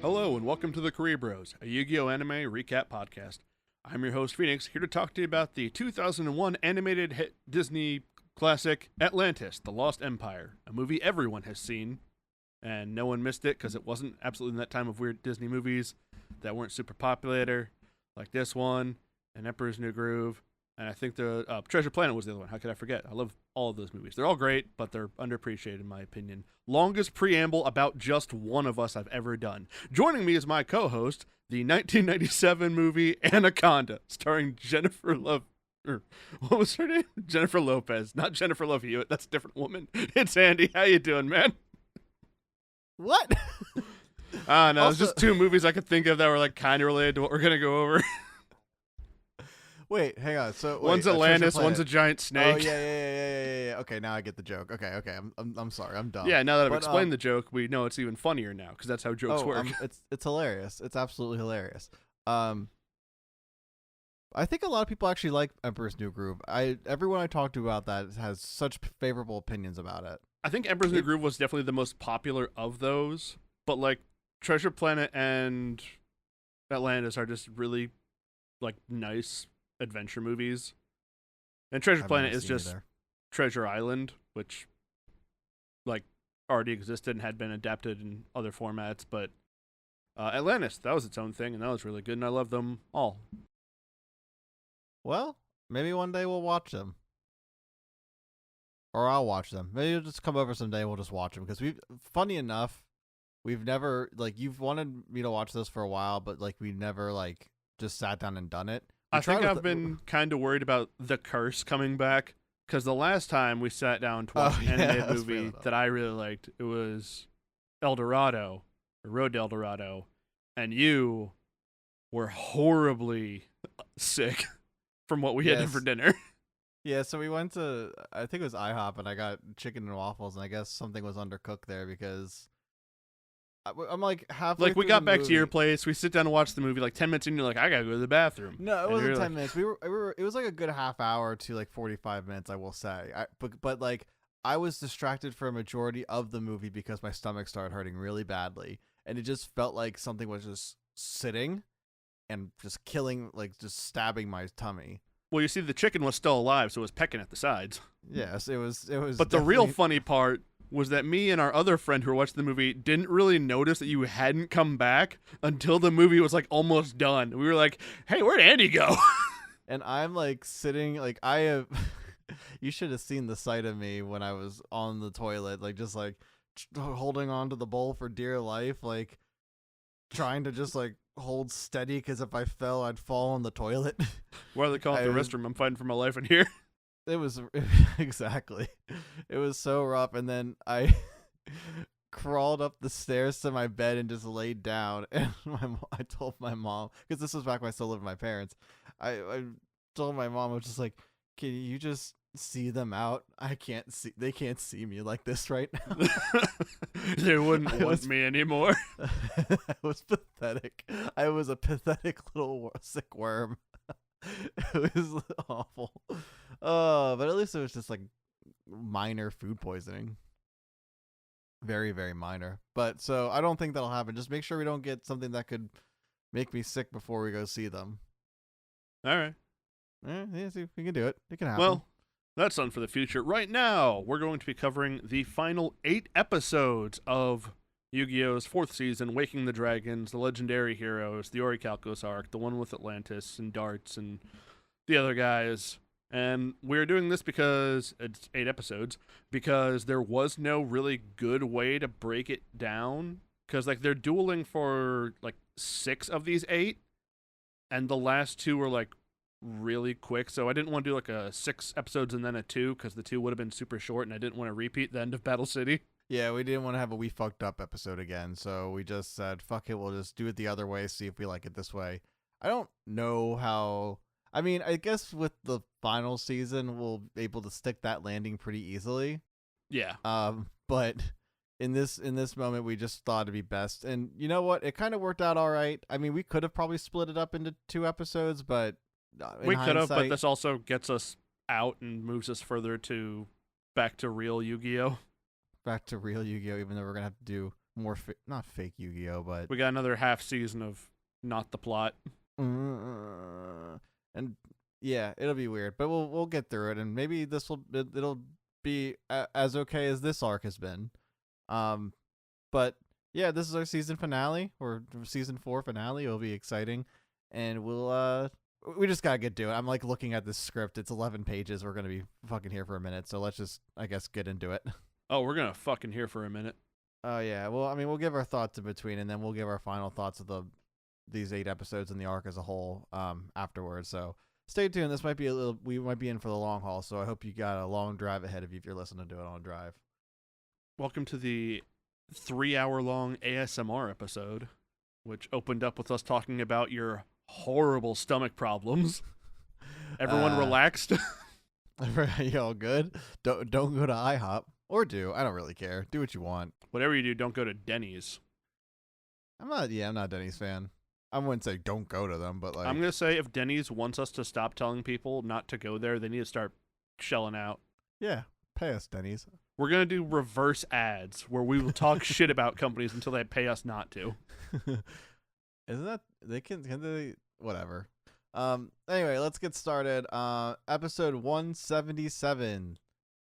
Hello and welcome to the Kuribros, a Yu-Gi-Oh! Anime recap podcast. I'm your host Phoenix, here to talk to you about the 2001 animated hit Disney classic Atlantis, The Lost Empire, a movie everyone has seen, and no one missed it because it wasn't absolutely in that time of weird Disney movies that weren't super popular, like this one, and Emperor's New Groove, and I think the Treasure Planet was the other one. How could I forget? I love all of those movies. They're all great, but they're underappreciated in my opinion. Longest preamble about just one of us I've ever done. Joining me is my co-host, the 1997 movie Anaconda, starring Jennifer Love. What was her name? Jennifer Lopez, not Jennifer Love Hewitt. That's a different woman. It's Andy. How you doing, man? What? No, there's just two movies I could think of that were like kind of related to what we're gonna go over. Wait, hang on. So one's Atlantis, one's a giant snake. Oh yeah. Okay, now I get the joke. Okay. I'm sorry. I'm dumb. Yeah, now that I've explained the joke, we know it's even funnier now because that's how jokes work. It's hilarious. It's absolutely hilarious. I think a lot of people actually like Emperor's New Groove. Everyone I talked to about that has such favorable opinions about it. I think Emperor's New Groove was definitely the most popular of those, but like Treasure Planet and Atlantis are just really like nice adventure movies. And Treasure Planet is just Treasure Island, which like already existed and had been adapted in other formats, but Atlantis, that was its own thing, and that was really good, and I love them all. Well, maybe one day we'll watch them. Or I'll watch them. Maybe you'll just come over someday and we'll just watch them. Because funny enough, we've never, like, you've wanted me to watch this for a while, but, like, we never, like, just sat down and done it. I think I've been kind of worried about The Curse coming back. Because the last time we sat down to watch an animated movie that I really liked, it was El Dorado, or Road to El Dorado. And you were horribly sick from what we had for dinner. Yeah, so we went to, I think it was IHOP, and I got chicken and waffles, and I guess something was undercooked there because I'm like halfway like we got back to your place, we sit down and watch the movie, like 10 minutes in, you're like, I gotta go to the bathroom. No, it wasn't 10 minutes. We were. It was like a good half hour to like 45 minutes, I will say. But like I was distracted for a majority of the movie because my stomach started hurting really badly, and it just felt like something was just sitting and just killing, like just stabbing my tummy. Well, you see, the chicken was still alive, so it was pecking at the sides. Yes, it was. But the real funny part was that me and our other friend who were watching the movie didn't really notice that you hadn't come back until the movie was like almost done. We were like, "Hey, where'd Andy go?" And I'm like sitting, like I have. You should have seen the sight of me when I was on the toilet, like just like holding on to the bowl for dear life, like trying to just like hold steady because if I fell, I'd fall on the toilet. Why do they call it the restroom? I'm fighting for my life in here. It was exactly. It was so rough, and then I crawled up the stairs to my bed and just laid down. And I told my mom, because this was back when I still lived with my parents. I told my mom, I was just like, "Can you just see them out? They can't see me like this right now." They wouldn't want me anymore. I was pathetic. I was a pathetic little sick worm. It was awful. But at least it was just like minor food poisoning. Very, very minor. But so I don't think that'll happen. Just make sure we don't get something that could make me sick before we go see them. All right. Yeah, see, we can do it. It can happen. Well, that's something for the future. Right now, we're going to be covering the final 8 episodes of Yu-Gi-Oh's 4th season, Waking the Dragons, the Legendary Heroes, the Orichalcos arc, the one with Atlantis and Darts and the other guys. And we're doing this because it's 8 episodes, because there was no really good way to break it down. Because like they're dueling for like 6 of these 8, and the last 2 were like really quick, so I didn't want to do like a 6 episodes and then a 2 because the 2 would have been super short, and I didn't want to repeat the end of Battle City. Yeah, we didn't want to have a We Fucked Up episode again, so we just said, fuck it, we'll just do it the other way, see if we like it this way. I don't know how... I mean, I guess with the final season, we'll be able to stick that landing pretty easily. Yeah. But in this moment, we just thought it'd be best. And you know what? It kind of worked out all right. I mean, we could have probably split it up into 2 episodes, but... we could have, but this also gets us out and moves us further back to real Yu-Gi-Oh! Back to real Yu-Gi-Oh! Even though we're going to have to do more not fake Yu-Gi-Oh, but We got another half season of not the plot. and yeah, it'll be weird, but we'll get through it, and maybe it'll be as okay as this arc has been. But yeah, this is our season finale, or season 4 finale. It'll be exciting, and we just gotta get to it. I'm like looking at this script. It's 11 pages. We're gonna be fucking here for a minute, so let's just, I guess, get into it. Oh, we're gonna fucking here for a minute. Oh yeah. Well, I mean, we'll give our thoughts in between, and then we'll give our final thoughts of these 8 episodes and the arc as a whole afterwards. So stay tuned. This might be we might be in for the long haul. So I hope you got a long drive ahead of you if you're listening to it on a drive. Welcome to the 3-hour-long ASMR episode, which opened up with us talking about your horrible stomach problems. Everyone relaxed. You all good? Don't go to IHOP, or do. I don't really care. Do what you want. Whatever you do, don't go to Denny's. I'm not a Denny's fan. I wouldn't say don't go to them, but like, I'm gonna say if Denny's wants us to stop telling people not to go there, they need to start shelling out. yeah, pay us, Denny's. We're gonna do reverse ads where we will talk shit about companies until they pay us not to. Isn't that can they whatever? Anyway, let's get started. Episode 177,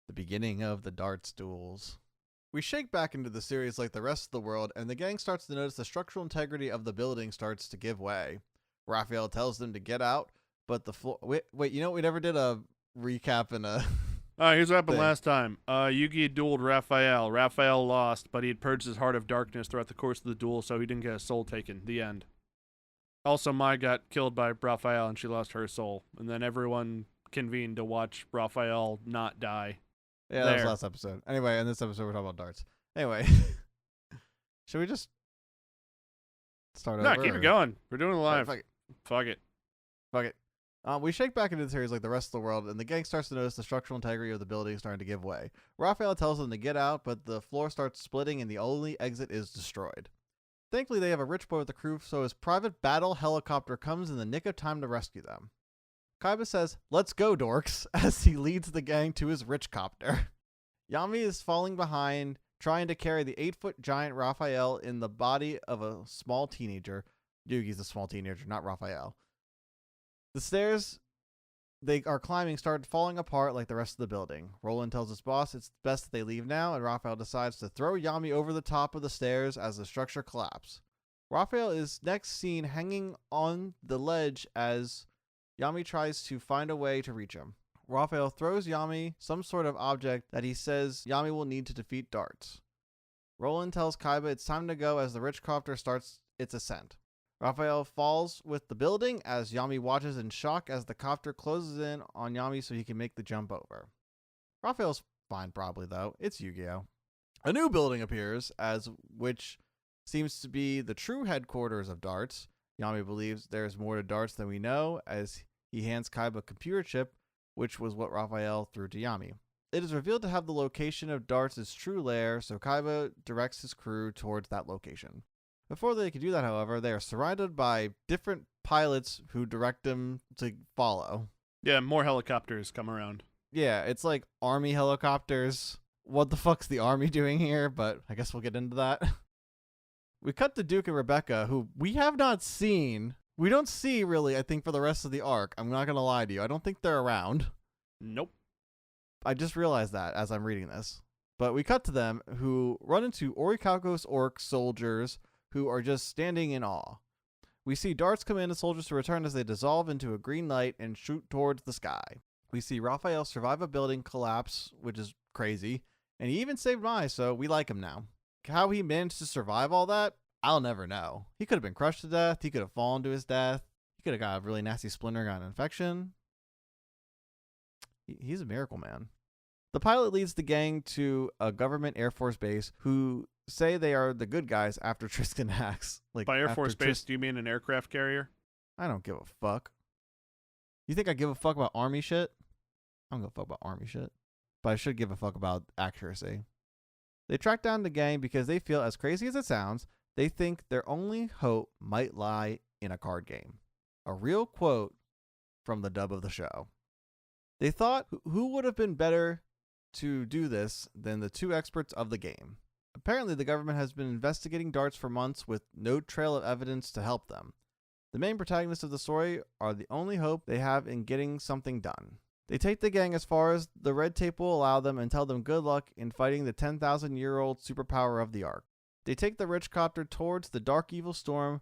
the beginning of the darts duels. We shake back into the series like the rest of the world, and the gang starts to notice the structural integrity of the building starts to give way. Raphael tells them to get out, but the floor. Wait, you know we never did a recap and a. Here's what happened last time. Yugi dueled Raphael. Raphael lost, but he had purged his heart of darkness throughout the course of the duel, so he didn't get his soul taken. The end. Also, Mai got killed by Raphael, and she lost her soul. And then everyone convened to watch Raphael not die. Yeah, that was last episode. Anyway, in this episode, we're talking about darts. Anyway, should we just start over? No, keep it going. We're doing it live. Fuck it. We shake back into the series like the rest of the world, and the gang starts to notice the structural integrity of the building starting to give way. Raphael tells them to get out, but the floor starts splitting, and the only exit is destroyed. Thankfully, they have a rich boy with the crew, so his private battle helicopter comes in the nick of time to rescue them. Kaiba says, "Let's go, dorks," as he leads the gang to his rich copter. Yami is falling behind, trying to carry the 8-foot giant Raphael in the body of a small teenager. Yugi's a small teenager, not Raphael. The stairs they are climbing start falling apart like the rest of the building. Roland tells his boss it's best that they leave now, and Raphael decides to throw Yami over the top of the stairs as the structure collapses. Raphael is next seen hanging on the ledge as Yami tries to find a way to reach him. Raphael throws Yami some sort of object that he says Yami will need to defeat darts. Roland tells Kaiba it's time to go as the rich copter starts its ascent. Raphael falls with the building as Yami watches in shock as the copter closes in on Yami so he can make the jump over. Raphael's fine probably though. It's Yu-Gi-Oh! A new building appears, which seems to be the true headquarters of darts. Yami believes there's more to darts than we know as he hands Kaiba a computer chip, which was what Raphael threw to Yami. It is revealed to have the location of Darts' true lair, so Kaiba directs his crew towards that location. Before they can do that, however, they are surrounded by different pilots who direct them to follow. Yeah, more helicopters come around. Yeah, it's like army helicopters. What the fuck's the army doing here? But I guess we'll get into that. We cut to Duke and Rebecca, who we have not seen. We don't see, really, I think, for the rest of the arc. I'm not going to lie to you. I don't think they're around. Nope. I just realized that as I'm reading this. But we cut to them, who run into Orichalco's orc soldiers, who are just standing in awe. We see darts come in and soldiers to return as they dissolve into a green light and shoot towards the sky. We see Raphael survive a building collapse, which is crazy, and he even saved Mai, so we like him now. How he managed to survive all that, I'll never know. He could have been crushed to death, he could have fallen to his death, he could have got a really nasty splinter, got an infection. He's a miracle man. The pilot leads the gang to a government Air Force base who say they are the good guys after Tristan acts. Like, by Air Force base, do you mean an aircraft carrier? I don't give a fuck. You think I give a fuck about army shit? I don't give a fuck about army shit. But I should give a fuck about accuracy. They track down the gang because they feel, as crazy as it sounds, they think their only hope might lie in a card game. A real quote from the dub of the show. They thought who would have been better to do this than the two experts of the game. Apparently, the government has been investigating darts for months with no trail of evidence to help them. The main protagonists of the story are the only hope they have in getting something done. They take the gang as far as the red tape will allow them and tell them good luck in fighting the 10,000-year-old superpower of the Ark. They take the rich copter towards the dark evil storm,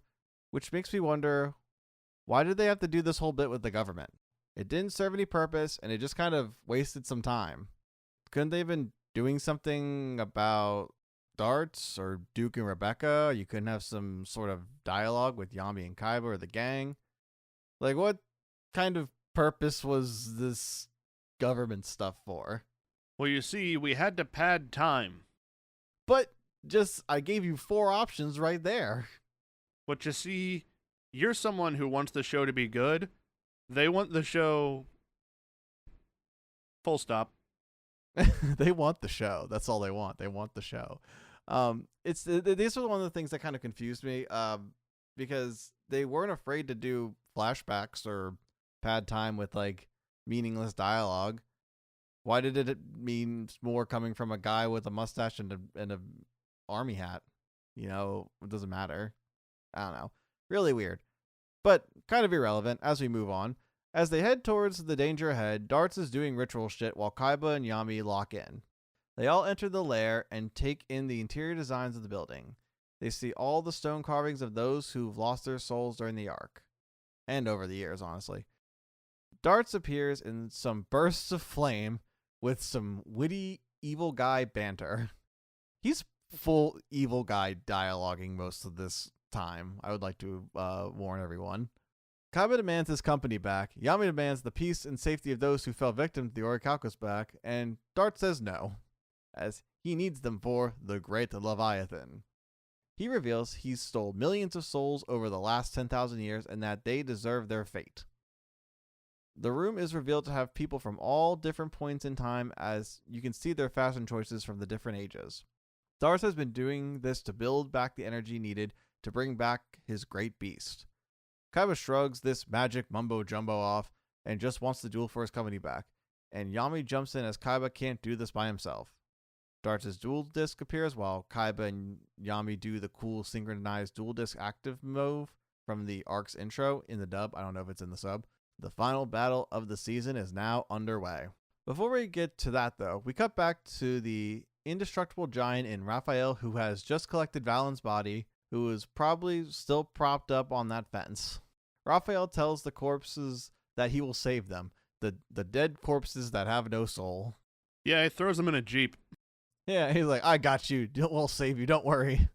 which makes me wonder, why did they have to do this whole bit with the government? It didn't serve any purpose, and it just kind of wasted some time. Couldn't they have been doing something about darts or Duke and Rebecca? You couldn't have some sort of dialogue with Yami and Kaiba or the gang? Like, what kind of purpose was this government stuff for? Well, you see, we had to pad time. But I gave you 4 options right there. But you see, you're someone who wants the show to be good. They want the show... Full stop. They want the show. That's all they want. They want the show. These were one of the things that kind of confused me, because they weren't afraid to do flashbacks or pad time with like meaningless dialogue. Why did it mean more coming from a guy with a mustache and a army hat? You know, it doesn't matter. I don't know. Really weird. But kind of irrelevant as we move on. As they head towards the danger ahead, Darts is doing ritual shit while Kaiba and Yami lock in. They all enter the lair and take in the interior designs of the building. They see all the stone carvings of those who've lost their souls during the Ark. And over the years, honestly. Darts appears in some bursts of flame with some witty evil guy banter. He's full evil guy dialoguing most of this time, I would like to warn everyone. Kaiba demands his company back, Yami demands the peace and safety of those who fell victim to the Orichalcos back, and Dart says no, as he needs them for the Great Leviathan. He reveals he's stole millions of souls over the last 10,000 years and that they deserve their fate. The room is revealed to have people from all different points in time, as you can see their fashion choices from the different ages. Dart has been doing this to build back the energy needed to bring back his great beast. Kaiba shrugs this magic mumbo-jumbo off and just wants the duel for his company back, and Yami jumps in as Kaiba can't do this by himself. Darts' dual disc appears while Kaiba and Yami do the cool synchronized dual disc active move from the Ark's intro in the dub. I don't know if it's in the sub. The final battle of the season is now underway. Before we get to that though, we cut back to the indestructible giant in Raphael, who has just collected Valen's body, who is probably still propped up on that fence. Raphael tells the corpses that he will save them, the dead corpses that have no soul. Yeah, he throws them in a jeep. Yeah, he's like, I got you, we'll save you, don't worry.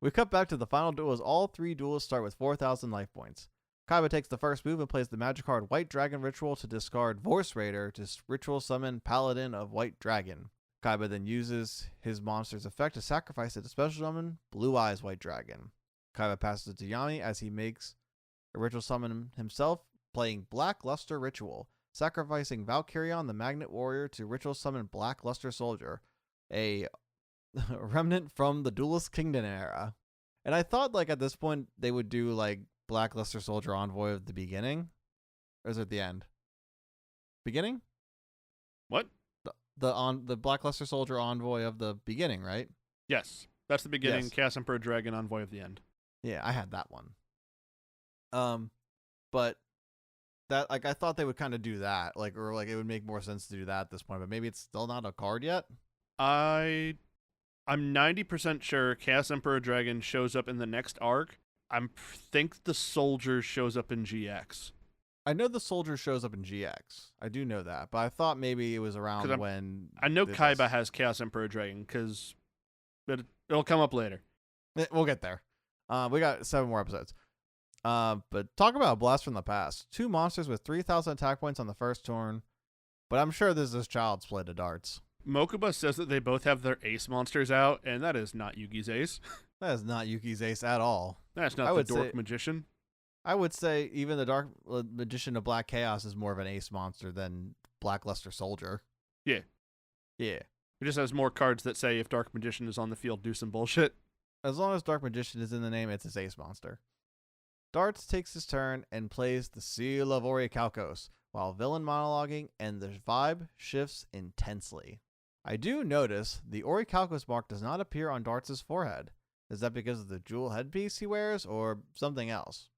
We cut back to the final duel as all 3 duelists start with 4,000 life points. Kaiba takes the first move and plays the magic card White Dragon Ritual to discard Vorse Raider to ritual summon Paladin of White Dragon. Kaiba then uses his monster's effect to sacrifice it to special summon Blue Eyes White Dragon. Kaiba passes it to Yami as he makes a ritual summon himself, playing Black Luster Ritual, sacrificing Valkyrion the Magnet Warrior to ritual summon Black Luster Soldier, a remnant from the Duelist Kingdom era. And I thought like at this point they would do like Black Luster Soldier Envoy of the beginning, or is it the end? Beginning? What? The Black Luster Soldier Envoy of the beginning, right? Yes, that's the beginning. Yes. Chaos Emperor Dragon Envoy of the end. Yeah, I had that one. But that like I thought they would kind of do that, like, or like it would make more sense to do that at this point. But maybe it's still not a card yet. I'm 90% sure Chaos Emperor Dragon shows up in the next arc. I think the soldier shows up in GX. I know the soldier shows up in GX. I do know that, but I thought maybe it was around when... I know Kaiba has Chaos Emperor Dragon, because it'll come up later. We'll get there. We got 7 more episodes. But talk about a blast from the past. 2 monsters with 3,000 attack points on the first turn, but I'm sure this is child's play to Darts. Mokuba says that they both have their ace monsters out, and that is not Yugi's ace. That is not Yuki's ace at all. That's not the Dork Magician. I would say even the Dark Magician of Black Chaos is more of an ace monster than Black Luster Soldier. Yeah. Yeah. It just has more cards that say if Dark Magician is on the field, do some bullshit. As long as Dark Magician is in the name, it's his ace monster. Darts takes his turn and plays the Seal of Orichalcos while villain monologuing, and the vibe shifts intensely. I do notice the Orichalcos mark does not appear on Darts' forehead. Is that because of the jewel headpiece he wears, or something else?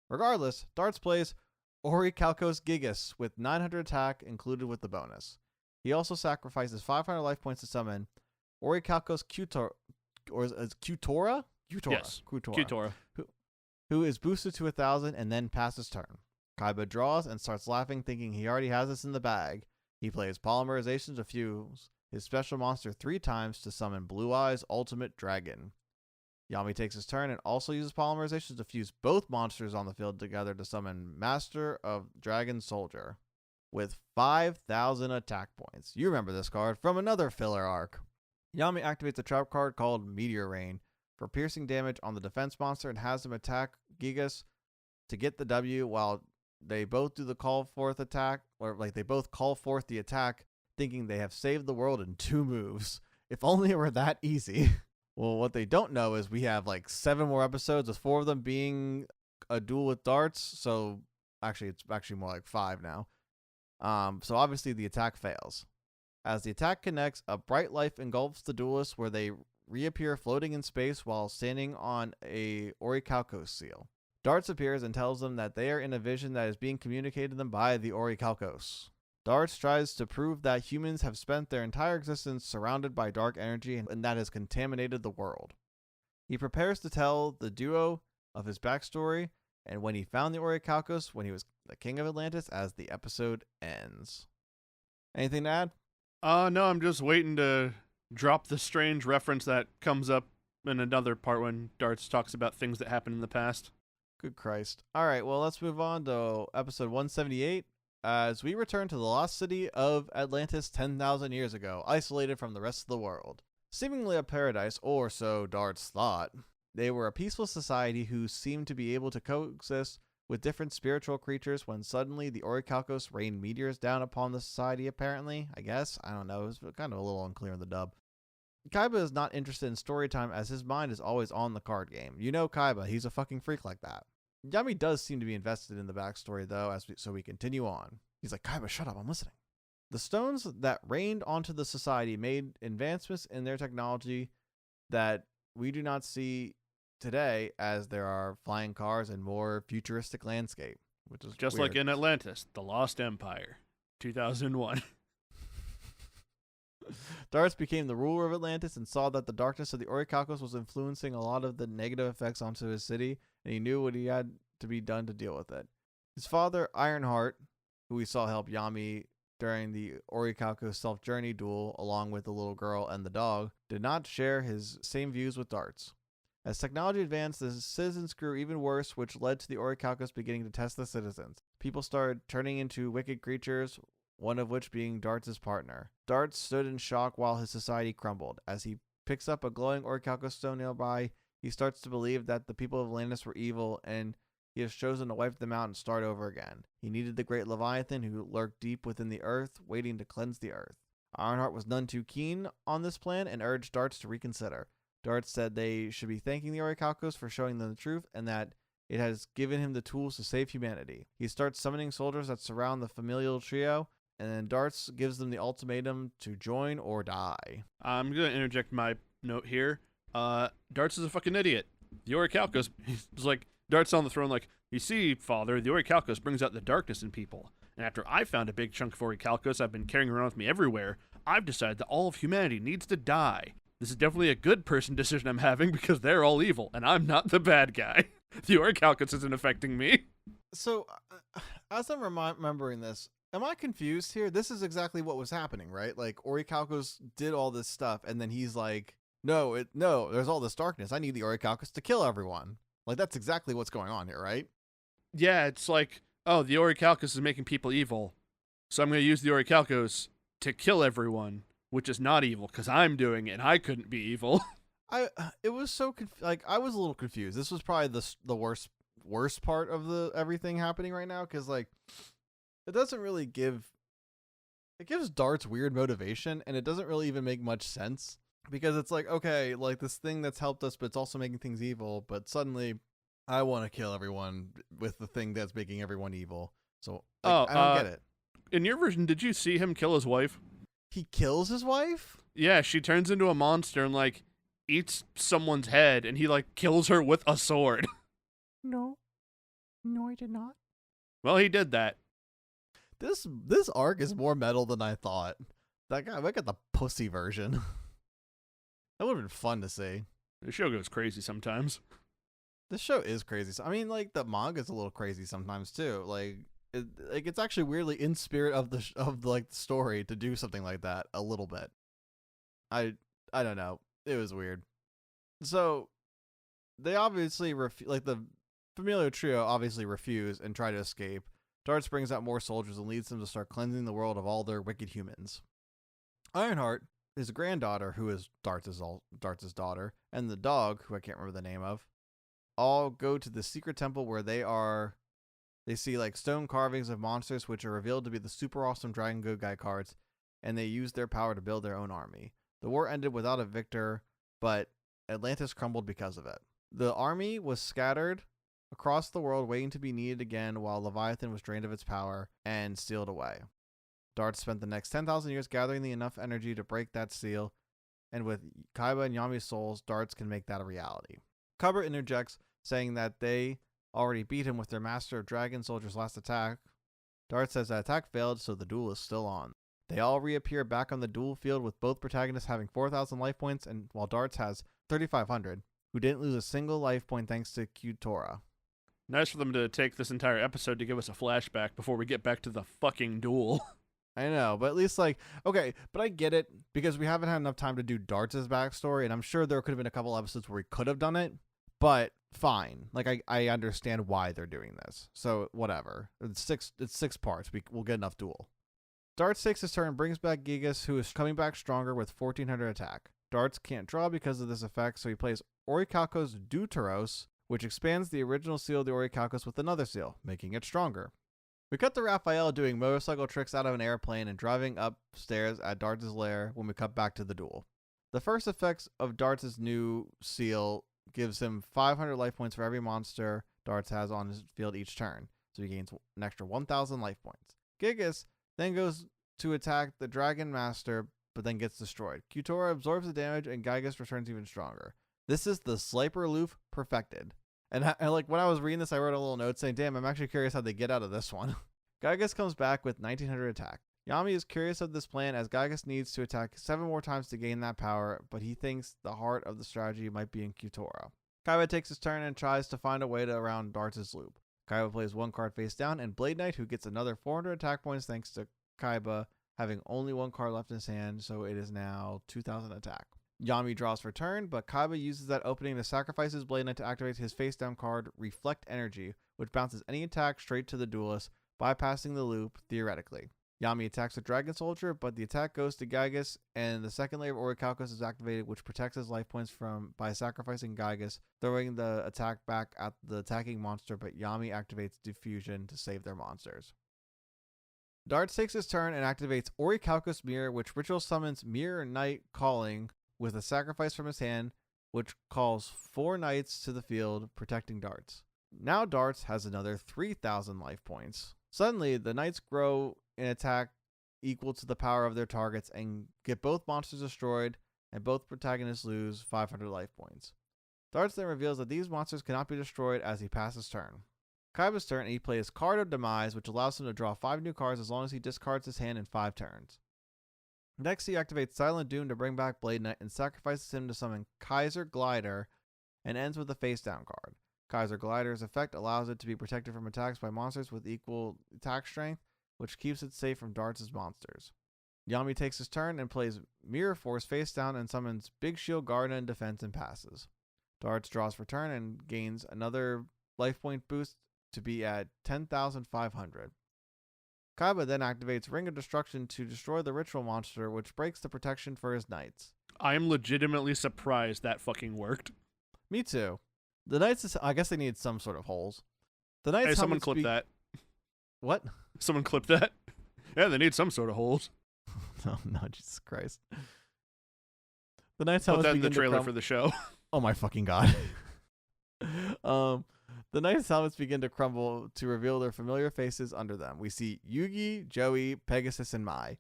Regardless, Darts plays Orichalcos Gigas with 900 attack included with the bonus. He also sacrifices 500 life points to summon Orichalcos Cutora, or is Cutora? Yes, Cutora. Who is boosted to 1,000 and then passes turn. Kaiba draws and starts laughing, thinking he already has this in the bag. He plays Polymerization to fuse his special monster 3 times to summon Blue Eyes Ultimate Dragon. Yami takes his turn and also uses Polymerization to fuse both monsters on the field together to summon Master of Dragon Soldier with 5,000 attack points. You remember this card from another filler arc. Yami activates a trap card called Meteor Rain for piercing damage on the defense monster and has him attack Gigas to get the W while they both do the call forth attack, or like they both call forth the attack, thinking they have saved the world in 2 moves. If only it were that easy. Well, what they don't know is we have like 7 more episodes, with 4 of them being a duel with darts. So actually, it's actually more like 5 now. So obviously the attack fails. As the attack connects, a bright life engulfs the duelists where they reappear floating in space while standing on a Orichalcos seal. Darts appears and tells them that they are in a vision that is being communicated to them by the Orichalcos. Darts tries to prove that humans have spent their entire existence surrounded by dark energy and that has contaminated the world. He prepares to tell the duo of his backstory and when he found the Orichalcos when he was the king of Atlantis as the episode ends. Anything to add? No, I'm just waiting to drop the strange reference that comes up in another part when Darts talks about things that happened in the past. Good Christ. All right, well, let's move on to episode 178 as we return to the lost city of Atlantis 10,000 years ago, isolated from the rest of the world. Seemingly a paradise, or so Darts thought. They were a peaceful society who seemed to be able to coexist with different spiritual creatures when suddenly the Orichalcos rained meteors down upon the society, apparently. I guess. I don't know. It was kind of a little unclear in the dub. Kaiba is not interested in story time as his mind is always on the card game. You know Kaiba, he's a fucking freak like that. Yami does seem to be invested in the backstory though, so we continue on. He's like, Kaiba, shut up, I'm listening. The stones that rained onto the society made advancements in their technology that we do not see today as there are flying cars and more futuristic landscape, which is just weird. like in Atlantis, the Lost Empire, 2001. Darts became the ruler of Atlantis and saw that the darkness of the Orichalcos was influencing a lot of the negative effects onto his city, and he knew what he had to be done to deal with it. His father, Ironheart, who we saw help Yami during the Orichalcos self-journey duel along with the little girl and the dog, did not share his same views with Darts. As technology advanced, the citizens grew even worse, which led to the Orichalcos beginning to test the citizens. People started turning into wicked creatures, one of which being Darts' partner. Darts stood in shock while his society crumbled. As he picks up a glowing Orichalcos stone nearby, he starts to believe that the people of Atlantis were evil, and he has chosen to wipe them out and start over again. He needed the great Leviathan who lurked deep within the earth, waiting to cleanse the earth. Ironheart was none too keen on this plan and urged Darts to reconsider. Darts said they should be thanking the Orichalcos for showing them the truth and that it has given him the tools to save humanity. He starts summoning soldiers that surround the familial trio, and then Darts gives them the ultimatum to join or die. I'm going to interject my note here. Darts is a fucking idiot. The Orichalcos, he's like, Darts on the throne like, you see, father, the Orichalcos brings out the darkness in people. And after I found a big chunk of Orichalcos I've been carrying around with me everywhere, I've decided that all of humanity needs to die. This is definitely a good person decision I'm having because they're all evil, and I'm not the bad guy. The Orichalcos isn't affecting me. So, as I'm remembering this, am I confused here? This is exactly what was happening, right? Like, Orichalcos did all this stuff, and then he's like, no, there's all this darkness. I need the Orichalcos to kill everyone. Like, that's exactly what's going on here, right? Yeah, it's like, oh, the Orichalcos is making people evil, so I'm going to use the Orichalcos to kill everyone, which is not evil, because I'm doing it, and I couldn't be evil. It was so, I was a little confused. This was probably the worst part of the everything happening right now, because, like, it doesn't really it gives Darts weird motivation, and it doesn't really even make much sense. Because it's like, okay, like this thing that's helped us, but it's also making things evil. But suddenly, I want to kill everyone with the thing that's making everyone evil. So, like, I don't get it. In your version, did you see him kill his wife? He kills his wife? Yeah, she turns into a monster and, like, eats someone's head, and he, like, kills her with a sword. No. No, I did not. Well, he did that. This arc is more metal than I thought. That guy, look at the pussy version. That would have been fun to see. The show goes crazy sometimes. This show is crazy. I mean, like, the manga's a little crazy sometimes too. Like, it's actually weirdly in spirit of the story to do something like that a little bit. I don't know. It was weird. So they obviously the familiar trio obviously refuse and try to escape. Darts brings out more soldiers and leads them to start cleansing the world of all their wicked humans. Ironheart, his granddaughter, who is Darts' daughter, and the dog, who I can't remember the name of, all go to the secret temple where they see like stone carvings of monsters which are revealed to be the super awesome Dragon Go Guy cards, and they use their power to build their own army. The war ended without a victor, but Atlantis crumbled because of it. The army was scattered across the world waiting to be needed again while Leviathan was drained of its power and sealed away. Darts spent the next 10,000 years gathering enough energy to break that seal, and with Kaiba and Yami's souls, Darts can make that a reality. Kaiba interjects, saying that they already beat him with their Master of Dragon Soldier's last attack. Darts says that attack failed, so the duel is still on. They all reappear back on the duel field with both protagonists having 4,000 life points, and while Darts has 3,500, who didn't lose a single life point thanks to Kutora. Nice for them to take this entire episode to give us a flashback before we get back to the fucking duel. I know, but at least okay, but I get it because we haven't had enough time to do Darts' backstory, and I'm sure there could have been a couple episodes where we could have done it, but fine. Like, I understand why they're doing this. So, whatever. It's six parts. We'll get enough duel. Darts takes his turn and brings back Gigas, who is coming back stronger with 1,400 attack. Darts can't draw because of this effect, so he plays Orichalcos Deuteros, which expands the original seal of the Orichalcos with another seal, making it stronger. We cut to Raphael doing motorcycle tricks out of an airplane and driving upstairs at Darts' lair when we cut back to the duel. The first effects of Darts' new seal gives him 500 life points for every monster Darts has on his field each turn, so he gains an extra 1,000 life points. Gigas then goes to attack the Dragon Master, but then gets destroyed. Kutora absorbs the damage, and Gigas returns even stronger. This is the Sliper Loof perfected. And like when I was reading this, I wrote a little note saying, damn, I'm actually curious how they get out of this one. Gigas comes back with 1,900 attack. Yami is curious of this plan as Gigas needs to attack 7 more times to gain that power, but he thinks the heart of the strategy might be in Kutora. Kaiba takes his turn and tries to find a way to around Darts' loop. Kaiba plays one card face down, and Blade Knight, who gets another 400 attack points thanks to Kaiba having only one card left in his hand, so it is now 2,000 attack. Yami draws for turn, but Kaiba uses that opening to sacrifice his Blade Knight to activate his face down card, Reflect Energy, which bounces any attack straight to the duelist, bypassing the loop, theoretically. Yami attacks the Dragon Soldier, but the attack goes to Gigas, and the second layer of Orichalcos is activated, which protects his life points by sacrificing Gigas, throwing the attack back at the attacking monster, but Yami activates Diffusion to save their monsters. Darts takes his turn and activates Orichalcos Mirror, which ritual summons Mirror Knight Calling with a sacrifice from his hand, which calls 4 knights to the field, protecting Darts. Now Darts has another 3,000 life points. Suddenly, the knights grow in attack equal to the power of their targets and get both monsters destroyed, and both protagonists lose 500 life points. Darts then reveals that these monsters cannot be destroyed as he passes turn. Kaiba's turn, and he plays Card of Demise, which allows him to draw 5 new cards as long as he discards his hand in 5 turns. Next, he activates Silent Doom to bring back Blade Knight and sacrifices him to summon Kaiser Glider, and ends with a face down card. Kaiser Glider's effect allows it to be protected from attacks by monsters with equal attack strength, which keeps it safe from Darts' monsters. Yami takes his turn and plays Mirror Force face down and summons Big Shield Garden in defense and passes. Darts draws for turn and gains another life point boost to be at 10,500. Kaiba then activates Ring of Destruction to destroy the ritual monster, which breaks the protection for his knights. I am legitimately surprised that fucking worked. Me too. The knights, I guess they need some sort of holes. The knights. Hey, someone clip that. What? Someone clip that. Yeah, they need some sort of holes. Oh no, Jesus Christ. The knights. Put that in the trailer for the show. Oh my fucking god. The Knight's helmets begin to crumble to reveal their familiar faces under them. We see Yugi, Joey, Pegasus, and Mai.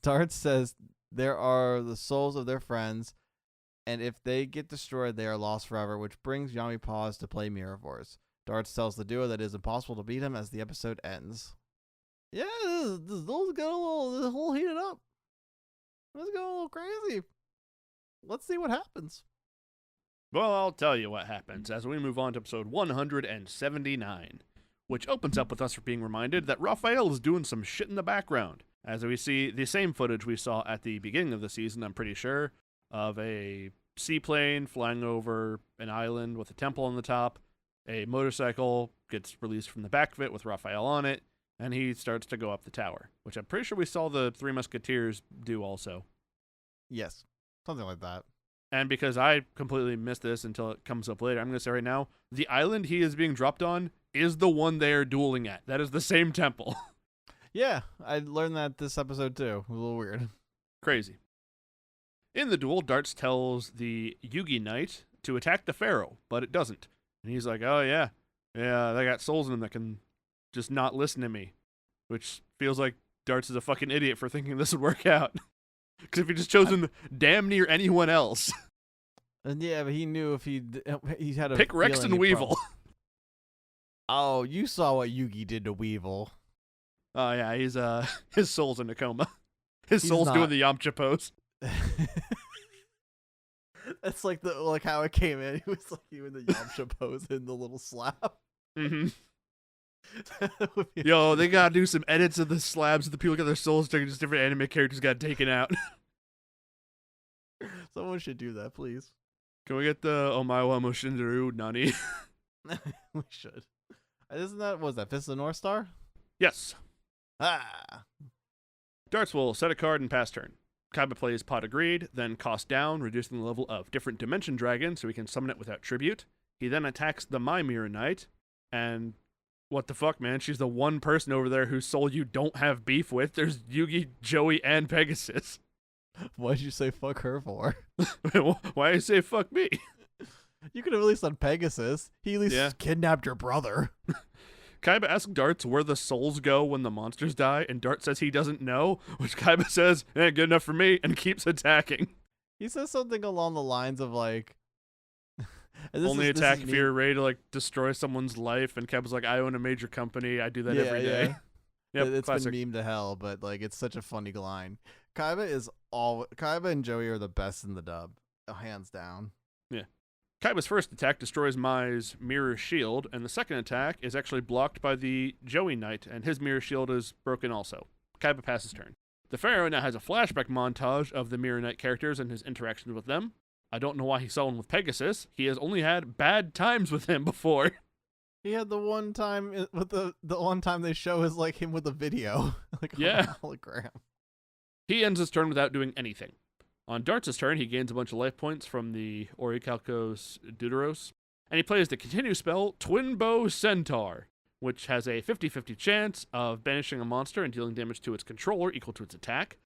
Darts says there are the souls of their friends, and if they get destroyed, they are lost forever, which brings Yami Paws to play Mirrorverse. Darts tells the duo that it is impossible to beat him as the episode ends. Yeah, this got a little heated up. Let's go a little crazy. Let's see what happens. Well, I'll tell you what happens as we move on to episode 179, which opens up with us being reminded that Raphael is doing some shit in the background, as we see the same footage we saw at the beginning of the season, I'm pretty sure, of a seaplane flying over an island with a temple on the top. A motorcycle gets released from the back of it with Raphael on it, and he starts to go up the tower, which I'm pretty sure we saw the Three Musketeers do also. Yes, something like that. And because I completely missed this until it comes up later, I'm going to say right now, the island he is being dropped on is the one they are dueling at. That is the same temple. Yeah, I learned that this episode too. It was a little weird. Crazy. In the duel, Darts tells the Yugi Knight to attack the Pharaoh, but it doesn't. And he's like, oh yeah, they got souls in them that can just not listen to me. Which feels like Darts is a fucking idiot for thinking this would work out. Because if he just chosen damn near anyone else. And yeah, but he knew if he had a pick Rex and Weevil. Oh, you saw what Yugi did to Weevil. Oh yeah, he's his soul's in a coma. His soul's doing the Yamcha pose. That's like how it came in. He was like doing the Yamcha pose in the little slab. Mm-hmm. Yo, they gotta do some edits of the slabs. The people got their souls taken. Just different anime characters got taken out. Someone should do that, please. Can we get the Omaewa Moshinderu Nani? We should. Isn't that, what was that, Fist of the North Star? Yes. Ah. Darts will set a card and pass turn. Kaiba plays Pot Agreed, then cost down, reducing the level of Different Dimension Dragon so he can summon it without tribute. He then attacks the My Mirror Knight, and what the fuck, man? She's the one person over there whose soul you don't have beef with. There's Yugi, Joey, and Pegasus. Why'd you say fuck her for? Why did you say fuck me? You could have released on Pegasus. He at least kidnapped your brother. Kaiba asks Darts where the souls go when the monsters die, and Dart says he doesn't know, which Kaiba says, good enough for me, and keeps attacking. He says something along the lines of like... Only attack if you're ready to like destroy someone's life, and Kaiba's like, I own a major company, I do that every day. Yep, it's classic. been memed to hell, but like it's such a funny line. Kaiba and Joey are the best in the dub, hands down. Yeah. Kaiba's first attack destroys Mai's mirror shield, and the second attack is actually blocked by the Joey Knight, and his mirror shield is broken also. Kaiba passes turn. The Pharaoh now has a flashback montage of the Mirror Knight characters and his interactions with them. I don't know why he saw one with Pegasus. He has only had bad times with him before. He had the one time with the one time they show is like him with a video, like yeah, a hologram. He ends his turn without doing anything. On Darts' turn, he gains a bunch of life points from the Orichalcos Deuteros, and he plays the continue spell Twin Bow Centaur, which has a 50-50 chance of banishing a monster and dealing damage to its controller equal to its attack.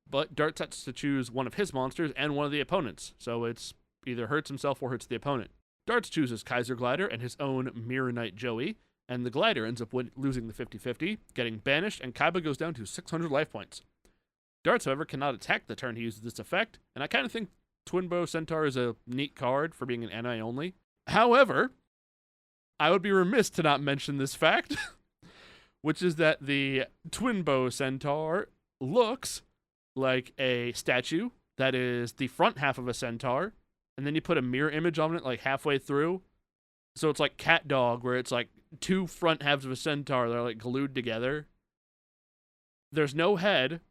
But Darts has to choose one of his monsters and one of the opponents, so it's either hurts himself or hurts the opponent. Darts chooses Kaiser Glider and his own Mirror Knight Joey, and the Glider ends up losing the 50-50, getting banished, and Kaiba goes down to 600 life points. Darts, however, cannot attack the turn he uses this effect, and I kind of think Twin Bow Centaur is a neat card for being an NI only. However, I would be remiss to not mention this fact, which is that the Twin Bow Centaur looks like a statue that is the front half of a centaur, and then you put a mirror image on it like halfway through. So it's like Cat Dog, where it's like two front halves of a centaur that are like glued together. There's no head,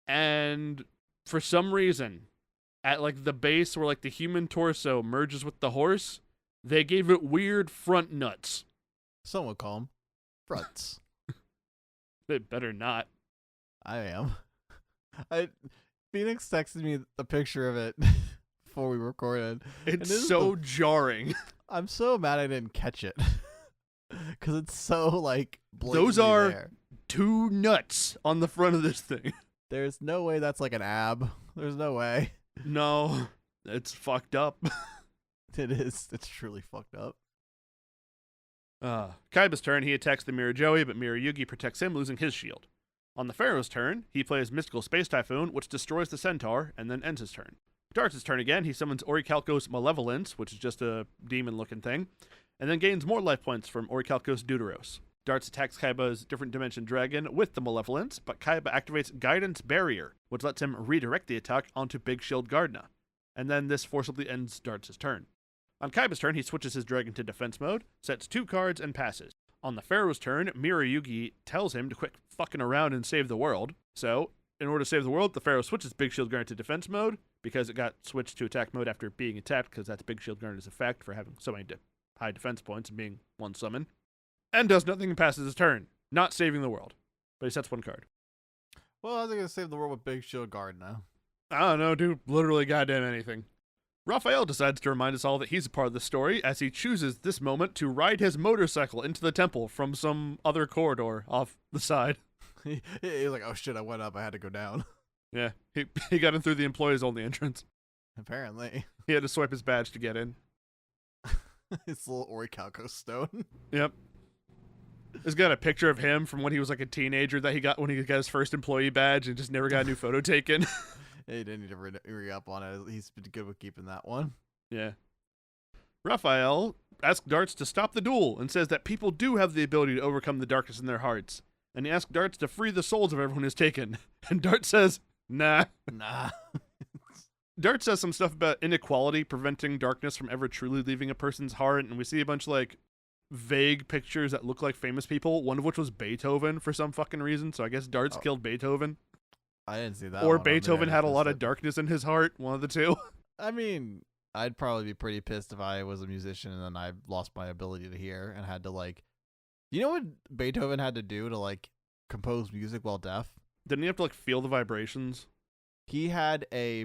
and for some reason, at like the base where like the human torso merges with the horse, they gave it weird front nuts. Some would call them fronts. They better not. I am. Phoenix texted me the picture of it before we recorded. It's so jarring. I'm so mad I didn't catch it. Because it's so like those are there. Two nuts on the front of this thing. There's no way that's like an ab. There's no way. No, it's fucked up. It is. It's truly fucked up. Kaiba's turn, he attacks the Mirror Joey, but Mirror Yugi protects him, losing his shield. On the Pharaoh's turn, he plays Mystical Space Typhoon, which destroys the Centaur, and then ends his turn. Darts' turn again, he summons Orichalcos Malevolence, which is just a demon-looking thing, and then gains more life points from Orichalcos Deuteros. Darts attacks Kaiba's Different Dimension Dragon with the Malevolence, but Kaiba activates Guidance Barrier, which lets him redirect the attack onto Big Shield Gardna. And then this forcibly ends Darts' turn. On Kaiba's turn, he switches his dragon to defense mode, sets 2 cards, and passes. On the Pharaoh's turn, Mirayugi tells him to quit fucking around and save the world. So, in order to save the world, the Pharaoh switches Big Shield Gardna to defense mode, because it got switched to attack mode after being attacked, because that's Big Shield Gardna's effect for having so many high defense points and being one summon. And does nothing and passes his turn, not saving the world. But he sets 1 card. Well, how's he going to save the world with Big Shield Guard now? I don't know, dude. Literally goddamn anything. Raphael decides to remind us all that he's a part of the story as he chooses this moment to ride his motorcycle into the temple from some other corridor off the side. He was like, oh shit, I went up. I had to go down. Yeah, he got in through the employees-only entrance. Apparently. He had to swipe his badge to get in. It's a little Orichalcos stone. Yep. It's got a picture of him from when he was like a teenager that he got when he got his first employee badge and just never got a new photo taken. He didn't need to re-up on it. He's been good with keeping that one. Yeah. Raphael asks Darts to stop the duel and says that people do have the ability to overcome the darkness in their hearts. And he asks Darts to free the souls of everyone who's taken. And Darts says, nah. Nah. Darts says some stuff about inequality preventing darkness from ever truly leaving a person's heart. And we see a bunch of like vague pictures that look like famous people, one of which was Beethoven for some fucking reason. So I guess Darts killed Beethoven. I didn't see that. Or Beethoven had a lot of darkness in his heart, one of the two. I mean, I'd probably be pretty pissed if I was a musician and then I lost my ability to hear and had to like, you know what Beethoven had to do to like compose music while deaf? Didn't he have to like feel the vibrations? He had I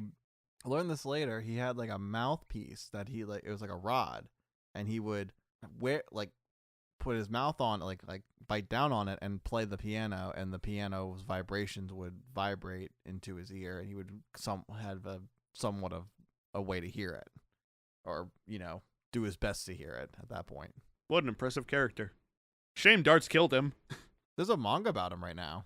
learned this later, he had like a mouthpiece that he like, it was like a rod, and he would put his mouth on like bite down on it and play the piano, and the piano's vibrations would vibrate into his ear, and he would have somewhat of a way to hear it, or do his best to hear it at that point. What an impressive character. Shame Darts killed him. There's a manga about him right now.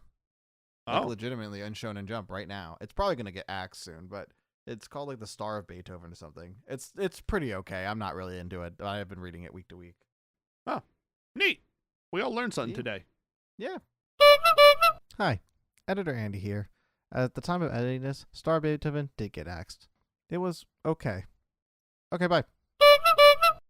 Like legitimately on Shonen Jump right now. It's probably gonna get axed soon, but it's called like the Star of Beethoven or something. It's pretty okay. I'm not really into it, but I have been reading it week to week. Oh, neat. We all learned something today. Yeah. Hi, Editor Andy here. At the time of editing this, Star of Beethoven did get axed. It was okay. Okay, bye.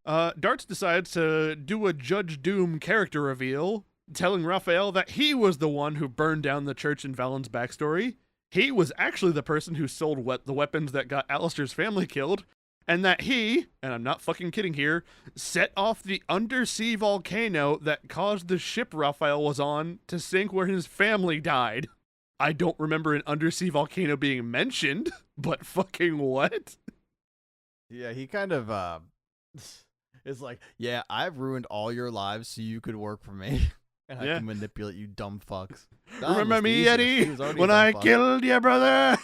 Darts decides to do a Judge Doom character reveal, telling Raphael that he was the one who burned down the church in Valen's backstory. He was actually the person who sold the weapons that got Alistair's family killed, and that he, and I'm not fucking kidding here, set off the undersea volcano that caused the ship Raphael was on to sink where his family died. I don't remember an undersea volcano being mentioned, but fucking what? Yeah, he kind of is like, yeah, I've ruined all your lives so you could work for me. And I can manipulate you dumb fucks. Remember me, Eddie, when I killed your brother?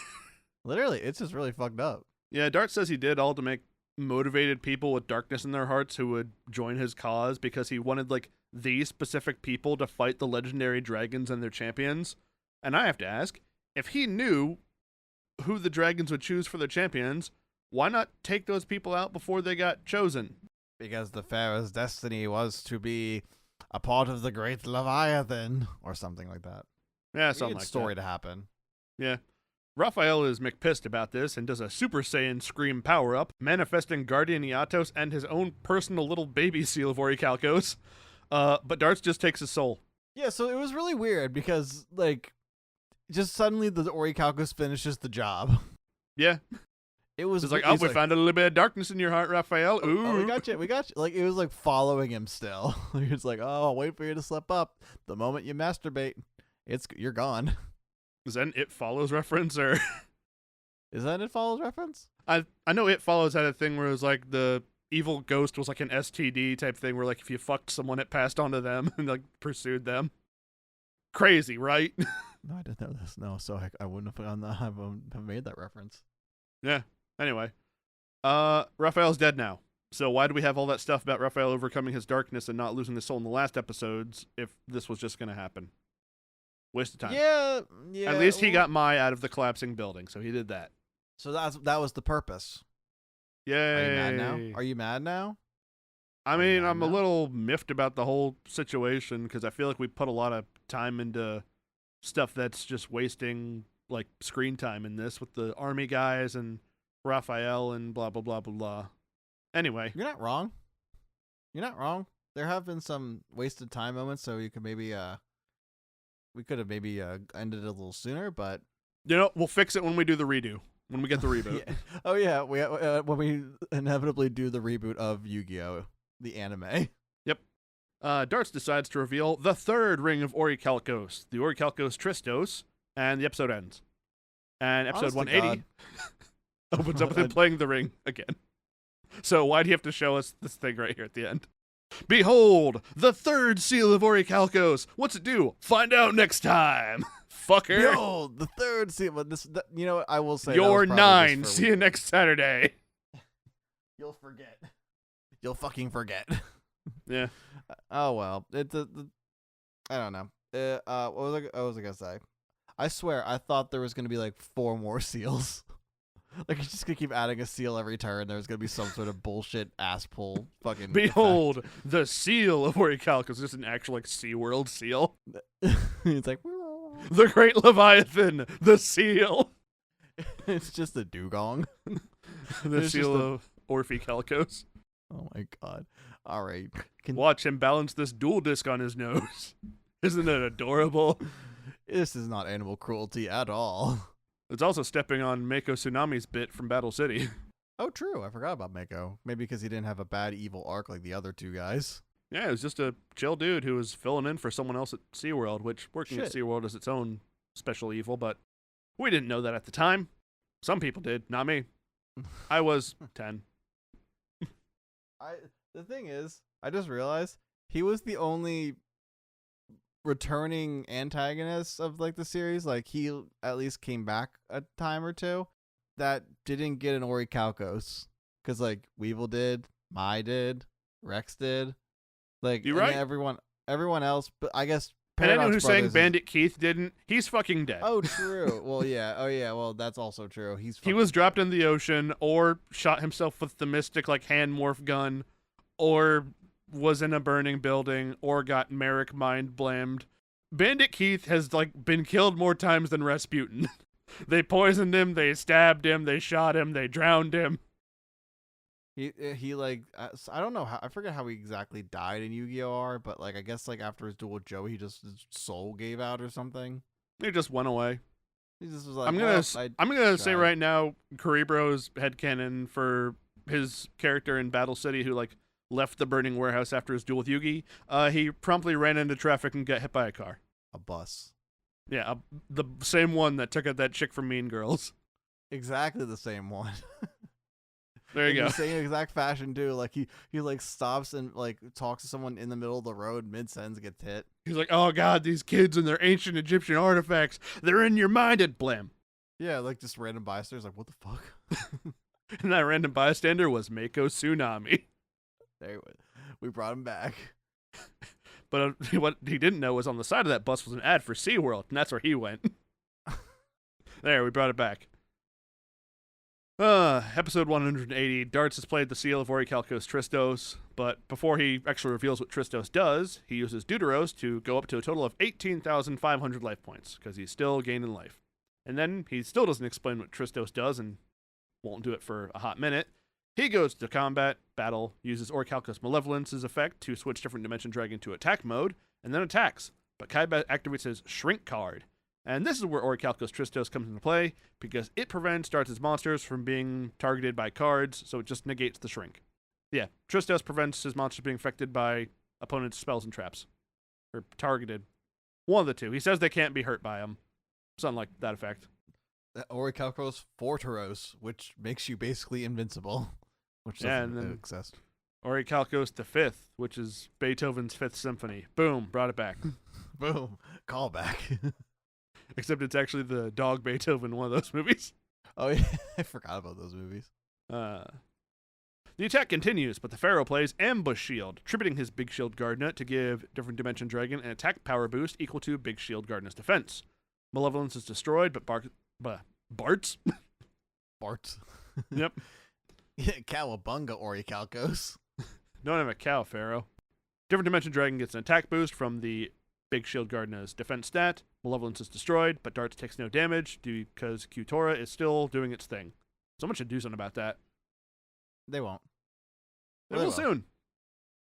Literally, it's just really fucked up. Yeah, Dart says he did all to make motivated people with darkness in their hearts who would join his cause because he wanted, like, these specific people to fight the legendary dragons and their champions. And I have to ask, if he knew who the dragons would choose for their champions, why not take those people out before they got chosen? Because the Pharaoh's destiny was to be a part of the great Leviathan, or something like that. Yeah, something like that. Story to happen. Yeah. Raphael is McPissed about this and does a Super Saiyan Scream power-up, manifesting Guardian Iatos and his own personal little baby seal of Orichalcos. But Darts just takes his soul. Yeah, so it was really weird because, like, just suddenly the Orichalcos finishes the job. Yeah. It was like, we found a little bit of darkness in your heart, Raphael. Ooh. Oh, we got you. Like, it was like following him still. He was like, oh, I'll wait for you to slip up. The moment you masturbate, you're gone. Is that an It Follows reference, or? Is that an It Follows reference? I know It Follows had a thing where it was like the evil ghost was like an STD type thing where like if you fucked someone, it passed on to them and like pursued them. Crazy, right? No, I didn't know this. No, so I wouldn't have made that reference. Yeah. Anyway, Raphael's dead now. So why do we have all that stuff about Raphael overcoming his darkness and not losing his soul in the last episodes if this was just going to happen? Waste of time. Yeah. At least he got Mai out of the collapsing building, so he did that. So that was the purpose. Yay. Are you mad now? Are you mad now? I mean, I'm a little miffed about the whole situation because I feel like we put a lot of time into stuff that's just wasting like screen time in this with the army guys and Raphael and blah blah blah blah blah. Anyway, You're not wrong. You're not wrong. There have been some wasted time moments, so you could maybe we could have maybe ended it a little sooner, but we'll fix it when we do the redo. When we get the reboot. yeah. Oh yeah, we when we inevitably do the reboot of Yu-Gi-Oh, the anime. Yep. Darts decides to reveal the third ring of Orichalcos, the Orichalcos Tristos, and the episode ends. And episode 180 opens up with him playing the ring again. So why do you have to show us this thing right here at the end? Behold, the third seal of Orichalcos. What's it do? Find out next time. Fucker. Behold, the third seal. But you know what? I will say you're 9. See you next Saturday. You'll forget. You'll fucking forget. Yeah. Oh well. It's I don't know. What was I gonna say? I swear, I thought there was gonna be like 4 more seals. Like, you're just gonna keep adding a seal every turn. There's gonna be some sort of bullshit ass pull fucking. Behold, effect. the seal of Orichalcos. This is an actual like SeaWorld seal. It's like the Great Leviathan, the seal. It's just a dugong. The seal of Orichalcos. Oh my god! All right, watch him balance this dual disc on his nose. Isn't it adorable? This is not animal cruelty at all. It's also stepping on Mako Tsunami's bit from Battle City. Oh, true. I forgot about Mako. Maybe because he didn't have a bad evil arc like the other 2 guys. Yeah, it was just a chill dude who was filling in for someone else at SeaWorld, which working at SeaWorld is its own special evil, but we didn't know that at the time. Some people did, not me. I was 10. The thing is, I just realized he was the only returning antagonist of like the series. Like, he at least came back a time or 2 that didn't get an Orichalcos, because like Weevil did, Mai did, Rex did, like you right. Everyone else, but I guess and anyone who's saying Bandit Keith didn't, he's fucking dead. Oh, true. Well, yeah. Oh, yeah. Well, that's also true. He was dropped in the ocean, or shot himself with the mystic like hand morph gun, or was in a burning building, or got Merrick mind blamed. Bandit Keith has like been killed more times than Rasputin. They poisoned him, they stabbed him, they shot him, they drowned him. He like I don't know how, I forget how he exactly died in Yu-Gi-Oh! R, but like I guess like after his duel with Joey, his soul gave out or something. He just went away. He just was like, I'm gonna say right now, Kuribros headcanon for his character in Battle City who like left the burning warehouse after his duel with Yugi. He promptly ran into traffic and got hit by a car. A bus. Yeah, the same one that took out that chick from Mean Girls. Exactly the same one. There you go. The same exact fashion too. Like he like stops and like talks to someone in the middle of the road, mid sentence gets hit. He's like, "Oh God, these kids and their ancient Egyptian artifacts, they're in your mind," at blam. Yeah, like just random bystanders, like, what the fuck? And that random bystander was Mako Tsunami. There we brought him back. But what he didn't know was on the side of that bus was an ad for SeaWorld, and that's where he went. There, we brought it back. Episode 180, Darts has played the seal of Orichalcos Tristos, but before he actually reveals what Tristos does, he uses Deuteros to go up to a total of 18,500 life points, because he's still gaining life. And then he still doesn't explain what Tristos does, and won't do it for a hot minute. He goes to combat, battle, uses Orichalcos Malevolence's effect to switch different Dimension Dragon to attack mode, and then attacks. But Kaiba activates his Shrink card. And this is where Orichalcos Tristos comes into play, because it prevents Darts' monsters from being targeted by cards, so it just negates the Shrink. Yeah, Tristos prevents his monsters being affected by opponents' spells and traps. Or targeted. One of the two. He says they can't be hurt by them. Something like that effect. Orichalcos Forteros, which makes you basically invincible. Which doesn't exist. Orichalcos the Fifth, which is Beethoven's Fifth Symphony. Boom, brought it back. Boom, callback. Except it's actually the dog Beethoven, one of those movies. Oh yeah, I forgot about those movies. The The attack continues, but the Pharaoh plays Ambush Shield, tributing his Big Shield Gardener to give Different Dimension Dragon an attack power boost equal to Big Shield Gardener's defense. Malevolence is destroyed, but Bart's? Bart. Yep. Yeah, Cowabunga, Orichalcos. Don't have a cow, Pharaoh. Different Dimension Dragon gets an attack boost from the Big Shield Gardener's defense stat. Malevolence is destroyed, but Darts takes no damage because Qtora is still doing its thing. Someone should do something about that. They won't. They will soon.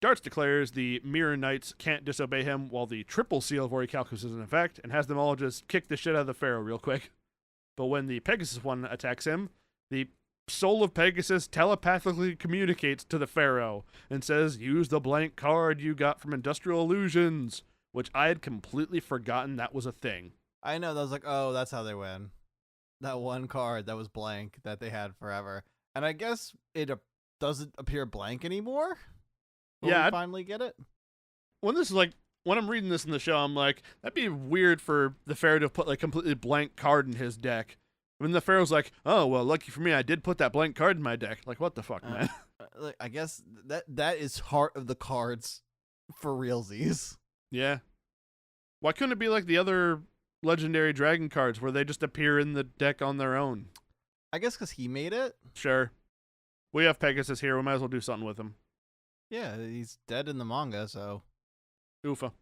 Darts declares the Mirror Knights can't disobey him while the triple seal of Orichalcos is in effect and has them all just kick the shit out of the Pharaoh real quick. But when the Pegasus one attacks him, the soul of Pegasus telepathically communicates to the Pharaoh and says, use the blank card you got from Industrial Illusions, which I had completely forgotten that was a thing. I know, that was like, oh, that's how they win. That one card that was blank that they had forever. And I guess it doesn't appear blank anymore? Will we finally get it? When I'm reading this in the show, I'm like, that'd be weird for the Pharaoh to put like completely blank card in his deck. When the Pharaoh's like, oh, well, lucky for me, I did put that blank card in my deck. Like, what the fuck, man? I guess that is heart of the cards for realsies. Yeah. Why couldn't it be like the other legendary dragon cards where they just appear in the deck on their own? I guess because he made it? Sure. We have Pegasus here. We might as well do something with him. Yeah, he's dead in the manga, so. Oofa.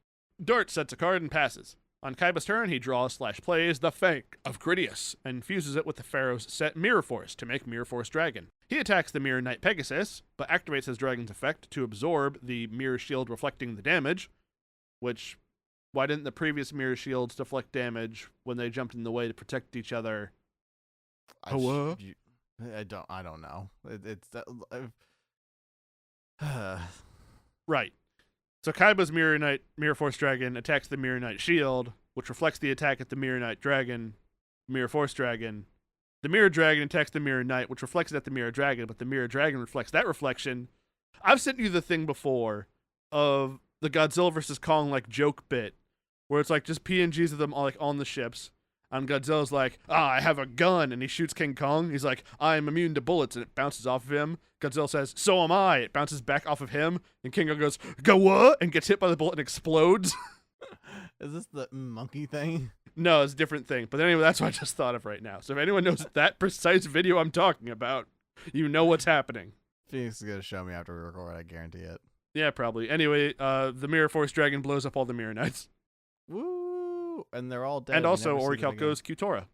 Dart sets a card and passes. On Kaiba's turn, he draws/plays the Fang of Critias and fuses it with the Pharaoh's set Mirror Force to make Mirror Force Dragon. He attacks the Mirror Knight Pegasus, but activates his dragon's effect to absorb the Mirror Shield reflecting the damage, which, why didn't the previous Mirror Shields deflect damage when they jumped in the way to protect each other? I don't know. It's that. Right. So Kaiba's Mirror Force Dragon attacks the Mirror Knight Shield, which reflects the attack at the Mirror Knight Dragon, Mirror Force Dragon. The Mirror Dragon attacks the Mirror Knight, which reflects it at the Mirror Dragon, but the Mirror Dragon reflects that reflection. I've sent you the thing before of the Godzilla vs. Kong like joke bit, where it's like just PNGs of them all like on the ships. And Godzilla's like, I have a gun, and he shoots King Kong. He's like, I'm immune to bullets, and it bounces off of him. Godzilla says, so am I. It bounces back off of him, and King Kong goes, go what? And gets hit by the bullet and explodes. Is this the monkey thing? No, it's a different thing. But anyway, that's what I just thought of right now. So if anyone knows that precise video I'm talking about, you know what's happening. Phoenix is going to show me after we record, I guarantee it. Yeah, probably. Anyway, the Mirror Force Dragon blows up all the Mirror Knights. Woo! And they're all dead. And also Orichalcos Qtora.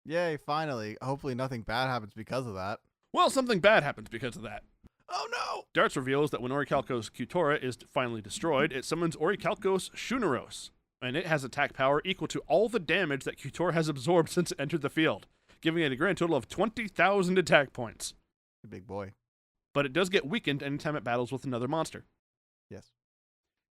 Yay, finally. Hopefully nothing bad happens because of that. Well, something bad happens because of that. Oh no! Darts reveals that when Orichalcos Qtora is finally destroyed, it summons Orichalcos Shuneros, and it has attack power equal to all the damage that Qtora has absorbed since it entered the field, giving it a grand total of 20,000 attack points. Big boy. But it does get weakened anytime it battles with another monster. Yes.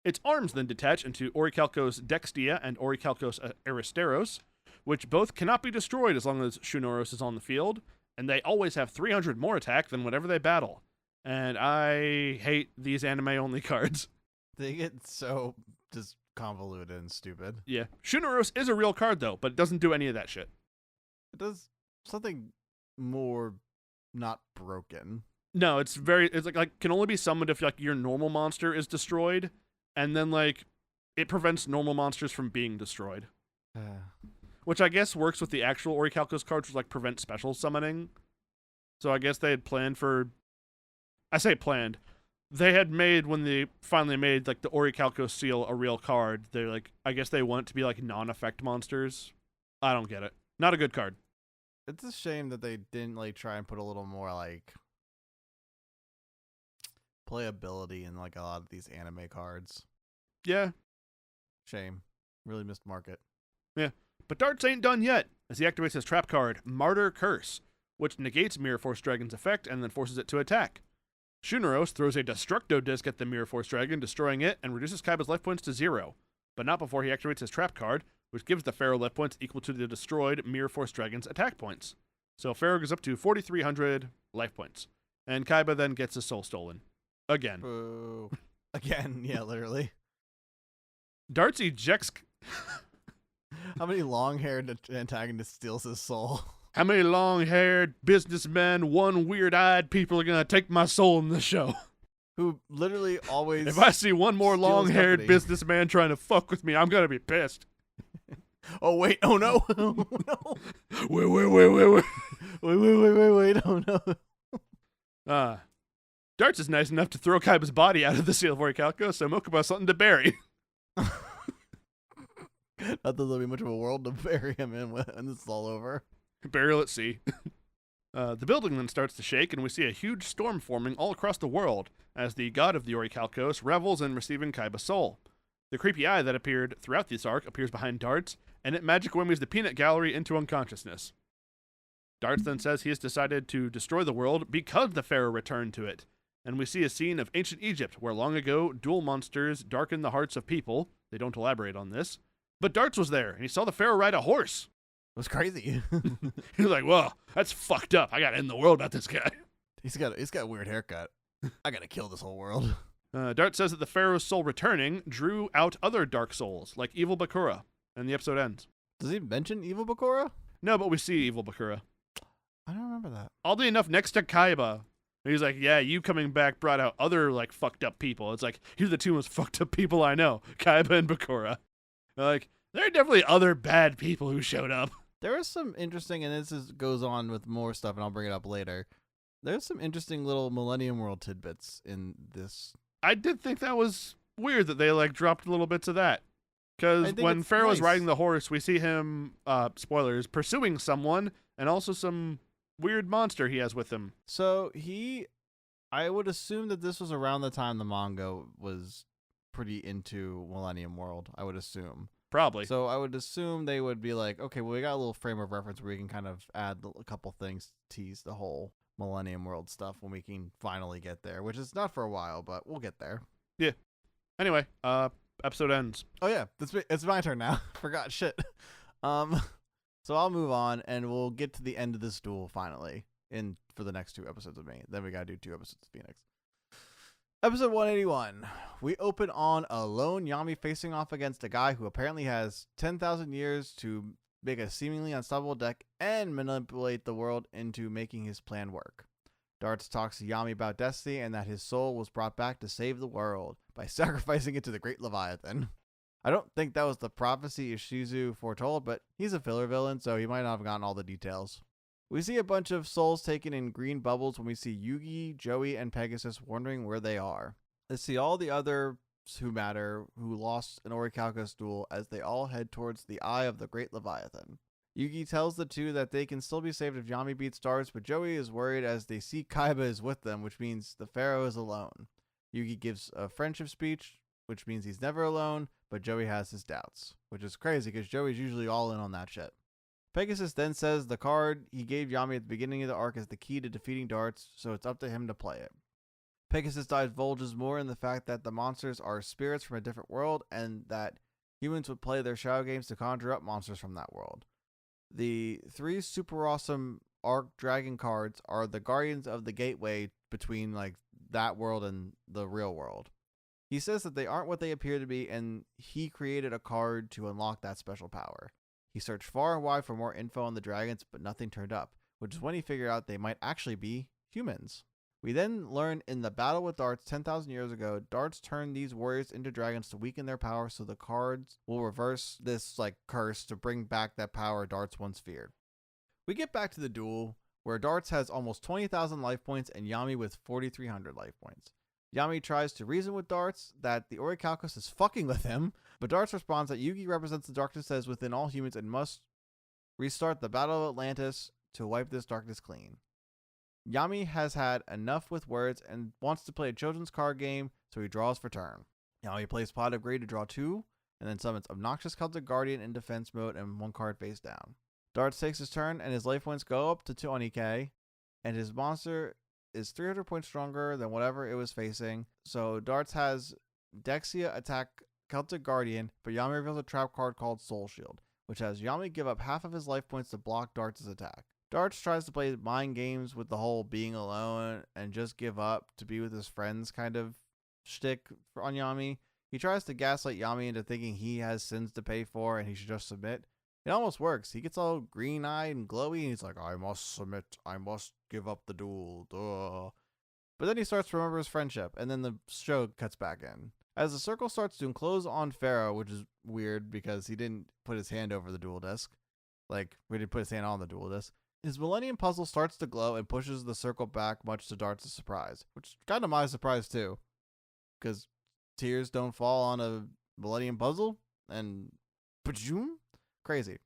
Its arms then detach into Orichalcos Dextia and Orichalcos Aristeros, which both cannot be destroyed as long as Shuneros is on the field, and they always have 300 more attack than whatever they battle. And I hate these anime-only cards. They get so just convoluted and stupid. Yeah. Shuneros is a real card, though, but it doesn't do any of that shit. It does something more not broken. No, it's like can only be summoned if like your normal monster is destroyed, and then like it prevents normal monsters from being destroyed. Which I guess works with the actual Orichalcos cards, which like prevent special summoning. So I guess they had planned for, I say planned, they had made, when they finally made like the Orichalcos seal a real card, they're like, I guess they want it to be like non-effect monsters. I don't get it. Not a good card. It's a shame that they didn't like try and put a little more like playability in like a lot of these anime cards. Yeah. Shame. Really missed market. Yeah. But Darts ain't done yet, as he activates his trap card, Martyr Curse, which negates Mirror Force Dragon's effect and then forces it to attack. Shuneros throws a Destructo Disc at the Mirror Force Dragon, destroying it, and reduces Kaiba's life points to 0, but not before he activates his trap card, which gives the Pharaoh life points equal to the destroyed Mirror Force Dragon's attack points. So Pharaoh goes up to 4,300 life points, and Kaiba then gets his soul stolen. Again. Boo. Again, yeah, literally. Darts ejects... How many long-haired antagonists steals his soul? How many long-haired businessmen, one weird-eyed people are gonna take my soul in this show? Who literally always. If I see one more steals long-haired company. businessman trying to fuck with me, I'm gonna be pissed. Oh wait! Oh no! Oh no! Wait. Wait! Oh no! Darts is nice enough to throw Kaiba's body out of the Seal of Orichalco, so Mokuba's something to bury. Not that there'll be much of a world to bury him in when this is all over. Burial at sea. The building then starts to shake, and we see a huge storm forming all across the world as the god of the Orichalcos revels in receiving Kaiba's soul. The creepy eye that appeared throughout this arc appears behind Darts, and it magic whammies the peanut gallery into unconsciousness. Darts then says he has decided to destroy the world because the pharaoh returned to it, and we see a scene of ancient Egypt where long ago duel monsters darkened the hearts of people. They don't elaborate on this. But Darts was there, and he saw the pharaoh ride a horse. It was crazy. He was like, "Whoa, that's fucked up. I gotta end the world about this guy." He's got a weird haircut. I gotta kill this whole world. Dart says that the pharaoh's soul returning drew out other dark souls, like Evil Bakura, and the episode ends. Does he mention Evil Bakura? No, but we see Evil Bakura. I don't remember that. Oddly enough, next to Kaiba, he's like, "Yeah, you coming back brought out other like fucked up people." It's like, here's the two most fucked up people I know, Kaiba and Bakura. Like, there are definitely other bad people who showed up. There is some interesting, and goes on with more stuff, and I'll bring it up later. There's some interesting little Millennium World tidbits in this. I did think that was weird that they like dropped little bits of that. Because when Pharaoh is riding the horse, we see him, spoilers, pursuing someone and also some weird monster he has with him. So I would assume that this was around the time the manga was pretty into Millennium World, I would assume. Probably. So I would assume they would be like, okay, well, we got a little frame of reference where we can kind of add a couple things to tease the whole Millennium World stuff when we can finally get there, which is not for a while, but we'll get there. Yeah. Anyway, episode ends. Oh yeah, it's my turn now. Forgot shit. So I'll move on, and we'll get to the end of this duel finally for the next 2 episodes of me. Then we gotta do 2 episodes of Phoenix. Episode 181. We open on a lone Yami facing off against a guy who apparently has 10,000 years to make a seemingly unstoppable deck and manipulate the world into making his plan work. Darts talks to Yami about destiny and that his soul was brought back to save the world by sacrificing it to the Great Leviathan. I don't think that was the prophecy Ishizu foretold, but he's a filler villain, so he might not have gotten all the details. We see a bunch of souls taken in green bubbles when we see Yugi, Joey, and Pegasus wondering where they are. Let's see all the others who matter who lost an Orichalcos duel as they all head towards the eye of the Great Leviathan. Yugi tells the two that they can still be saved if Yami beats Darts, but Joey is worried as they see Kaiba is with them, which means the pharaoh is alone. Yugi gives a friendship speech, which means he's never alone, but Joey has his doubts, which is crazy because Joey's usually all in on that shit. Pegasus then says the card he gave Yami at the beginning of the arc is the key to defeating Darts, so it's up to him to play it. Pegasus divulges more in the fact that the monsters are spirits from a different world and that humans would play their shadow games to conjure up monsters from that world. The 3 super awesome Arc Dragon cards are the guardians of the gateway between like that world and the real world. He says that they aren't what they appear to be, and he created a card to unlock that special power. He searched far and wide for more info on the dragons, but nothing turned up, which is when he figured out they might actually be humans. We then learn in the battle with Darts 10,000 years ago, Darts turned these warriors into dragons to weaken their power, so the cards will reverse this like curse to bring back that power Darts once feared. We get back to the duel, where Darts has almost 20,000 life points and Yami with 4,300 life points. Yami tries to reason with Darts that the Orichalcos is fucking with him, but Darts responds that Yugi represents the darkness that is within all humans and must restart the Battle of Atlantis to wipe this darkness clean. Yami has had enough with words and wants to play a children's card game, so he draws for turn. Yami plays Pot of Greed to draw 2, and then summons Obnoxious Celtic Guardian in defense mode and 1 card face down. Darts takes his turn, and his life points go up to 20k, and his monster is 300 points stronger than whatever it was facing. So Darts has Dexia attack Celtic Guardian, but Yami reveals a trap card called Soul Shield, which has Yami give up half of his life points to block Darts' attack. Darts tries to play mind games with the whole being alone and just give up to be with his friends kind of shtick on Yami. He tries to gaslight Yami into thinking he has sins to pay for and he should just submit, It almost works. He gets all green-eyed and glowy, and he's like, I must submit. I must give up the duel. Duh. But then he starts to remember his friendship, and then the show cuts back in. As the circle starts to enclose on Pharaoh, which is weird because he didn't put his hand over the duel disc. Like, we didn't put his hand on the duel disc. His Millennium Puzzle starts to glow and pushes the circle back, much to Dart's surprise. Which is kind of my surprise, too. Because tears don't fall on a Millennium Puzzle, and pajoom? Crazy.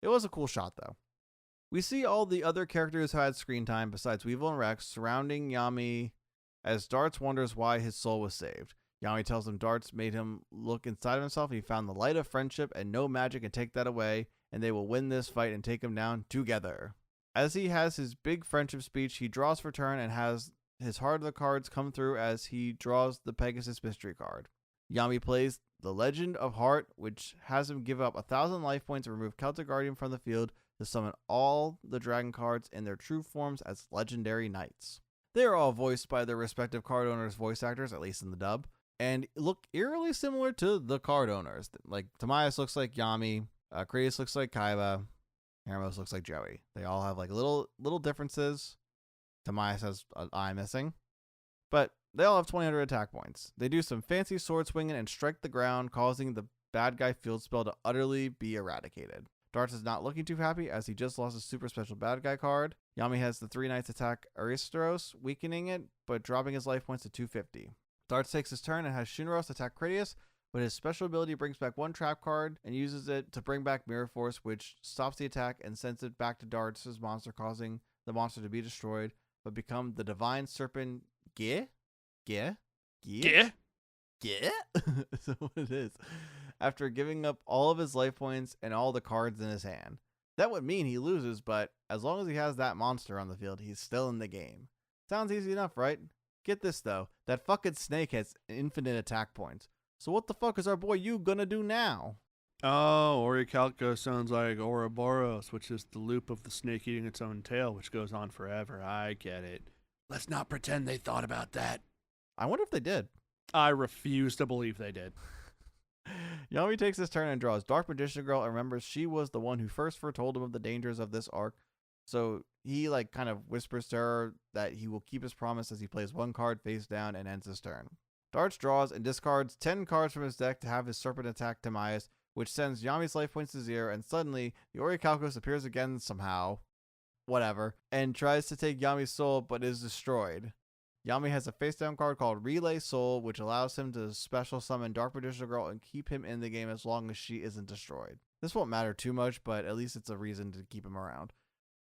It was a cool shot, though. We see all the other characters who had screen time besides Weevil and Rex surrounding Yami as Darts wonders why his soul was saved. Yami tells him Darts made him look inside of himself and he found the light of friendship and no magic can take that away, and they will win this fight and take him down together. As he has his big friendship speech, he draws for turn and has his Heart of the Cards come through as he draws the Pegasus Mystery card. Yami plays the Legend of Heart, which has him give up 1,000 life points and remove Celtic Guardian from the field to summon all the dragon cards in their true forms as legendary knights. They are all voiced by their respective card owners' voice actors, at least in the dub, and look eerily similar to the card owners. Like, Tamias looks like Yami, Kratos looks like Kaiba, Hermos looks like Joey. They all have like little differences. Tamias has an eye missing, but they all have 2,000 attack points. They do some fancy sword swinging and strike the ground, causing the bad guy field spell to utterly be eradicated. Darts is not looking too happy as he just lost his super special bad guy card. Yami has the 3 knights attack Aristeros, weakening it, but dropping his life points to 250. Darts takes his turn and has Shinros attack Critias, but his special ability brings back 1 trap card and uses it to bring back Mirror Force, which stops the attack and sends it back to Darts' monster, causing the monster to be destroyed, but become the Divine Serpent Geh? That's what it is. After giving up all of his life points and all the cards in his hand. That would mean he loses, but as long as he has that monster on the field, he's still in the game. Sounds easy enough, right? Get this though, that fucking snake has infinite attack points. So what the fuck is our boy Yu gonna do now? Oh, Orichalco sounds like Ouroboros, which is the loop of the snake eating its own tail, which goes on forever. I get it. Let's not pretend they thought about that. I wonder if they did. I refuse to believe they did. Yami takes his turn and draws Dark Magician Girl and remembers she was the one who first foretold him of the dangers of this arc. So he kind of whispers to her that he will keep his promise as he plays 1 card face down and ends his turn. Darts draws and discards 10 cards from his deck to have his Serpent attack Timaeus, which sends Yami's life points to 0, and suddenly the Orichalcos appears again somehow, whatever, and tries to take Yami's soul but is destroyed. Yami has a face-down card called Relay Soul, which allows him to special summon Dark Magician Girl and keep him in the game as long as she isn't destroyed. This won't matter too much, but at least it's a reason to keep him around.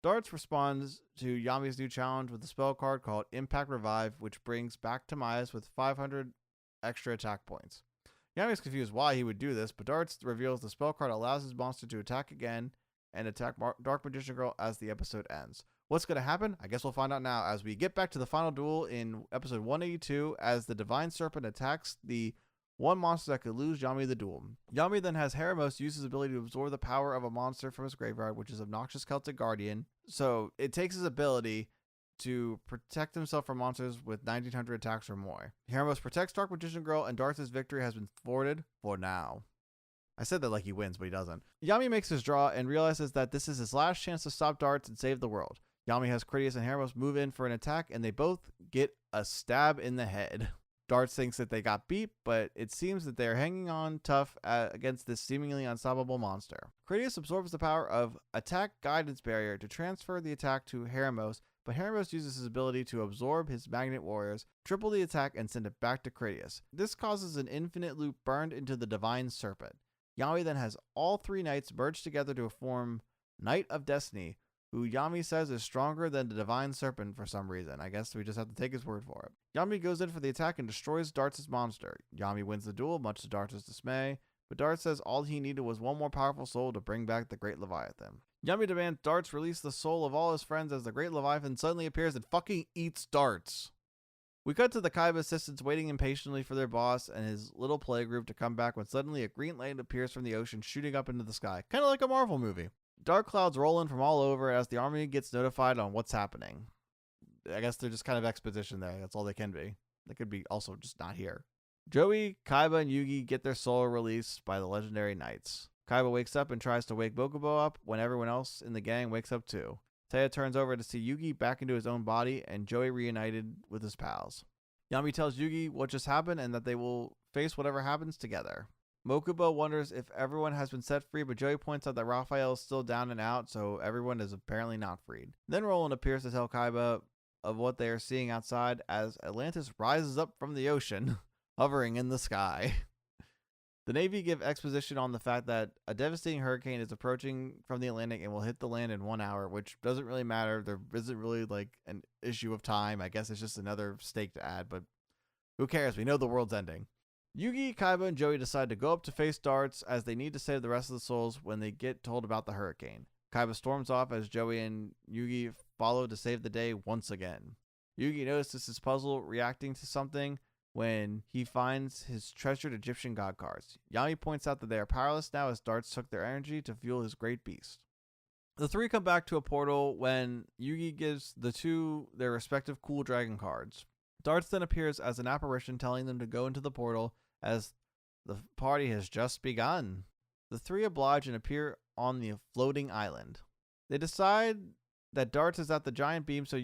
Darts responds to Yami's new challenge with a spell card called Impact Revive, which brings back Timaeus with 500 extra attack points. Yami's confused why he would do this, but Darts reveals the spell card allows his monster to attack again and attack Dark Magician Girl as the episode ends. What's going to happen? I guess we'll find out now as we get back to the final duel in episode 182 as the Divine Serpent attacks the one monster that could lose Yami the duel. Yami then has Hermos use his ability to absorb the power of a monster from his graveyard, which is Obnoxious Celtic Guardian. So it takes his ability to protect himself from monsters with 1,900 attacks or more. Hermos protects Dark Magician Girl and Darts' victory has been thwarted for now. I said that like he wins, but he doesn't. Yami makes his draw and realizes that this is his last chance to stop Darts and save the world. Yami has Critias and Hermos move in for an attack, and they both get a stab in the head. Darts thinks that they got beat, but it seems that they're hanging on tough against this seemingly unstoppable monster. Critias absorbs the power of Attack Guidance Barrier to transfer the attack to Hermos, but Hermos uses his ability to absorb his Magnet Warriors, triple the attack, and send it back to Critias. This causes an infinite loop burned into the Divine Serpent. Yami then has all 3 knights merged together to form Knight of Destiny, who Yami says is stronger than the Divine Serpent for some reason. I guess we just have to take his word for it. Yami goes in for the attack and destroys Darts' monster. Yami wins the duel, much to Darts' dismay, but Darts says all he needed was 1 more powerful soul to bring back the Great Leviathan. Yami demands Darts release the soul of all his friends as the Great Leviathan suddenly appears and fucking eats Darts. We cut to the Kaiba assistants waiting impatiently for their boss and his little playgroup to come back when suddenly a green light appears from the ocean shooting up into the sky, kind of like a Marvel movie. Dark clouds roll in from all over as the army gets notified on what's happening. I guess they're just kind of exposition there. That's all they can be. They could be also just not here. Joey, Kaiba, and Yugi get their soul released by the legendary knights. Kaiba wakes up and tries to wake Bokubo up when everyone else in the gang wakes up too. Taya turns over to see Yugi back into his own body and Joey reunited with his pals. Yami tells Yugi what just happened and that they will face whatever happens together. Mokubo wonders if everyone has been set free, but Joey points out that Raphael is still down and out, so everyone is apparently not freed. Then Roland appears to tell Kaiba of what they are seeing outside as Atlantis rises up from the ocean, hovering in the sky. The Navy give exposition on the fact that a devastating hurricane is approaching from the Atlantic and will hit the land in 1 hour, which doesn't really matter. There isn't really like an issue of time. I guess it's just another stake to add, but who cares? We know the world's ending. Yugi, Kaiba, and Joey decide to go up to face Darts as they need to save the rest of the souls when they get told about the hurricane. Kaiba storms off as Joey and Yugi follow to save the day once again. Yugi notices his puzzle reacting to something when he finds his treasured Egyptian god cards. Yami points out that they are powerless now as Darts took their energy to fuel his great beast. The three come back to a portal when Yugi gives the two their respective cool dragon cards. Darts then appears as an apparition telling them to go into the portal as the party has just begun. The three oblige and appear on the floating island. They decide that Darts is at the giant beam, so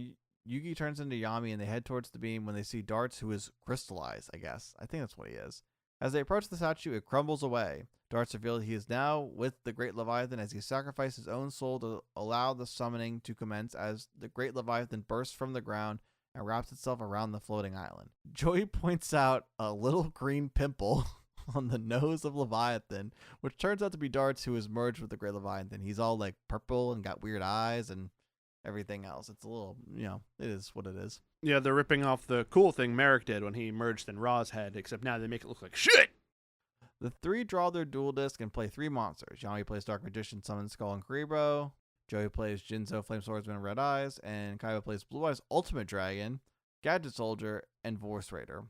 Yugi turns into Yami and they head towards the beam when they see Darts, who is crystallized, I guess. I think that's what he is. As they approach the statue, it crumbles away. Darts reveals he is now with the Great Leviathan as he sacrificed his own soul to allow the summoning to commence as the Great Leviathan bursts from the ground and wraps itself around the floating island. Joey points out a little green pimple on the nose of Leviathan, which turns out to be Darts, who is merged with the Great Leviathan. He's all like purple and got weird eyes and everything else. It's a little, it is what it is. Yeah, they're ripping off the cool thing Merrick did when he merged in Ra's head, except now they make it look like shit! The three draw their duel disc and play three monsters. Yami plays Dark Magician, Summon Skull, and Kuribro. Joey plays Jinzo, Flame Swordsman, and Red Eyes. And Kaiba plays Blue Eyes, Ultimate Dragon, Gadget Soldier, and Voice Raider.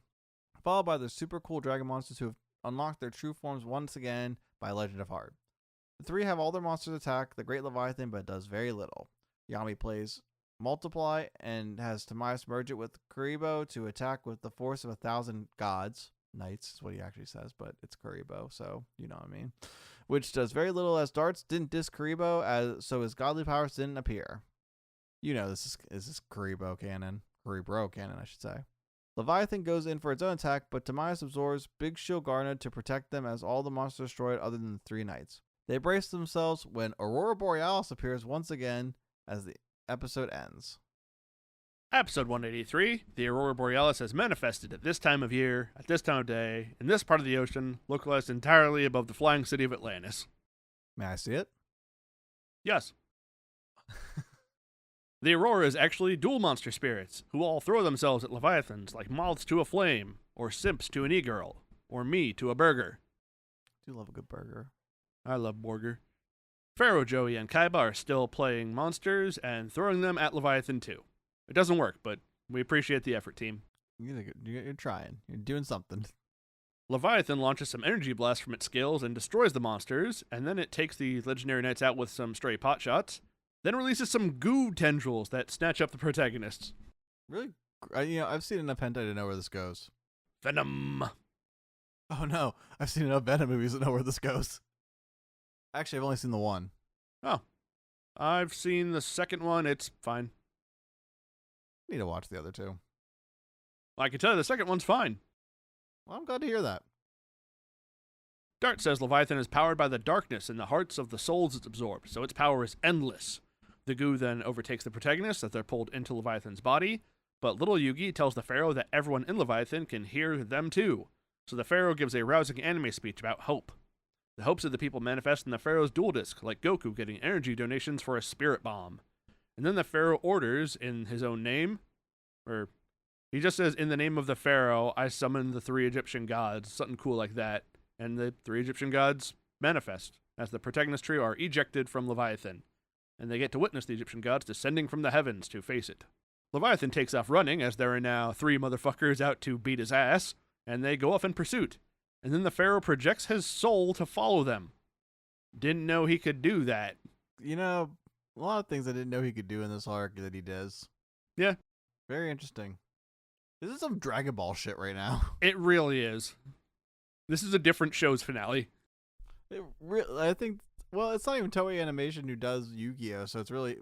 Followed by the super cool dragon monsters who have unlocked their true forms once again by Legend of Heart. The three have all their monsters attack the Great Leviathan, but it does very little. Yami plays Multiply and has Tamias merge it with Kuribo to attack with the force of 1,000 gods. Knights is what he actually says, but it's Kuribo, so you know what I mean. Which does very little as Darts didn't diss Kuribo, so his godly powers didn't appear. You know this is Kuribo canon. Kuribro canon, I should say. Leviathan goes in for its own attack, but Tamias absorbs Big Shield Garnet to protect them as all the monsters destroyed other than the three knights. They brace themselves when Aurora Borealis appears once again as the episode ends. Episode 183, the Aurora Borealis has manifested at this time of year, at this time of day, in this part of the ocean, localized entirely above the flying city of Atlantis. May I see it? Yes. The Aurora is actually dual monster spirits, who all throw themselves at Leviathans like moths to a flame, or simps to an e-girl, or me to a burger. I do love a good burger. I love burger. Pharaoh, Joey, and Kaiba are still playing monsters and throwing them at Leviathan too. It doesn't work, but we appreciate the effort, team. You're trying. You're doing something. Leviathan launches some energy blasts from its scales and destroys the monsters, and then it takes the legendary knights out with some stray pot shots, then releases some goo tendrils that snatch up the protagonists. Really? I've seen enough hentai to know where this goes. Venom! Oh no, I've seen enough Venom movies to know where this goes. Actually, I've only seen the one. Oh. I've seen the second one, it's fine. Need to watch the other two. I can tell you the second one's fine. Well, I'm glad to hear that. Dart says Leviathan is powered by the darkness in the hearts of the souls it's absorbed, so its power is endless. The goo then overtakes the protagonists as they're pulled into Leviathan's body, but little Yugi tells the Pharaoh that everyone in Leviathan can hear them too, so the Pharaoh gives a rousing anime speech about hope. The hopes of the people manifest in the Pharaoh's duel disc, like Goku getting energy donations for a spirit bomb. And then the Pharaoh orders, in his own name, or he just says, in the name of the Pharaoh, I summon the three Egyptian gods, something cool like that. And the three Egyptian gods manifest as the protagonist trio are ejected from Leviathan, and they get to witness the Egyptian gods descending from the heavens to face it. Leviathan takes off running as there are now three motherfuckers out to beat his ass, and they go off in pursuit. And then the Pharaoh projects his soul to follow them. Didn't know he could do that. A lot of things I didn't know he could do in this arc that he does. Yeah. Very interesting. This is some Dragon Ball shit right now. It really is. This is a different show's finale. I think. Well, it's not even Toei Animation who does Yu-Gi-Oh, so it's really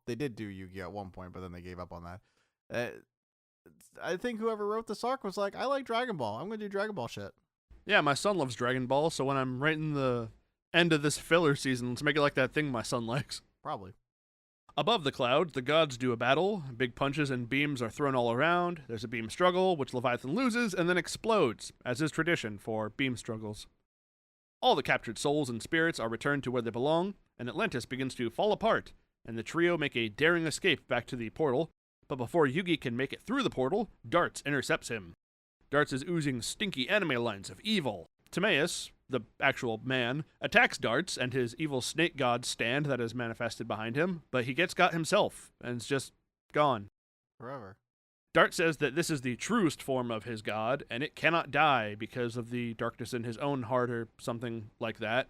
they did do Yu-Gi-Oh at one point, but then they gave up on that. I think whoever wrote this arc was like, I like Dragon Ball. I'm gonna do Dragon Ball shit. Yeah, my son loves Dragon Ball, so when I'm writing the end of this filler season, let's make it like that thing my son likes. Probably. Above the clouds, the gods do a battle. Big punches and beams are thrown all around. There's a beam struggle, which Leviathan loses and then explodes, as is tradition for beam struggles. All the captured souls and spirits are returned to where they belong, and Atlantis begins to fall apart, and the trio make a daring escape back to the portal. But before Yugi can make it through the portal, Darts intercepts him. Darts is oozing stinky anime lines of evil. Timaeus, the actual man, attacks Darts and his evil snake god stand that is manifested behind him, but he gets got himself, and is just gone. Forever. Dart says that this is the truest form of his god, and it cannot die because of the darkness in his own heart or something like that.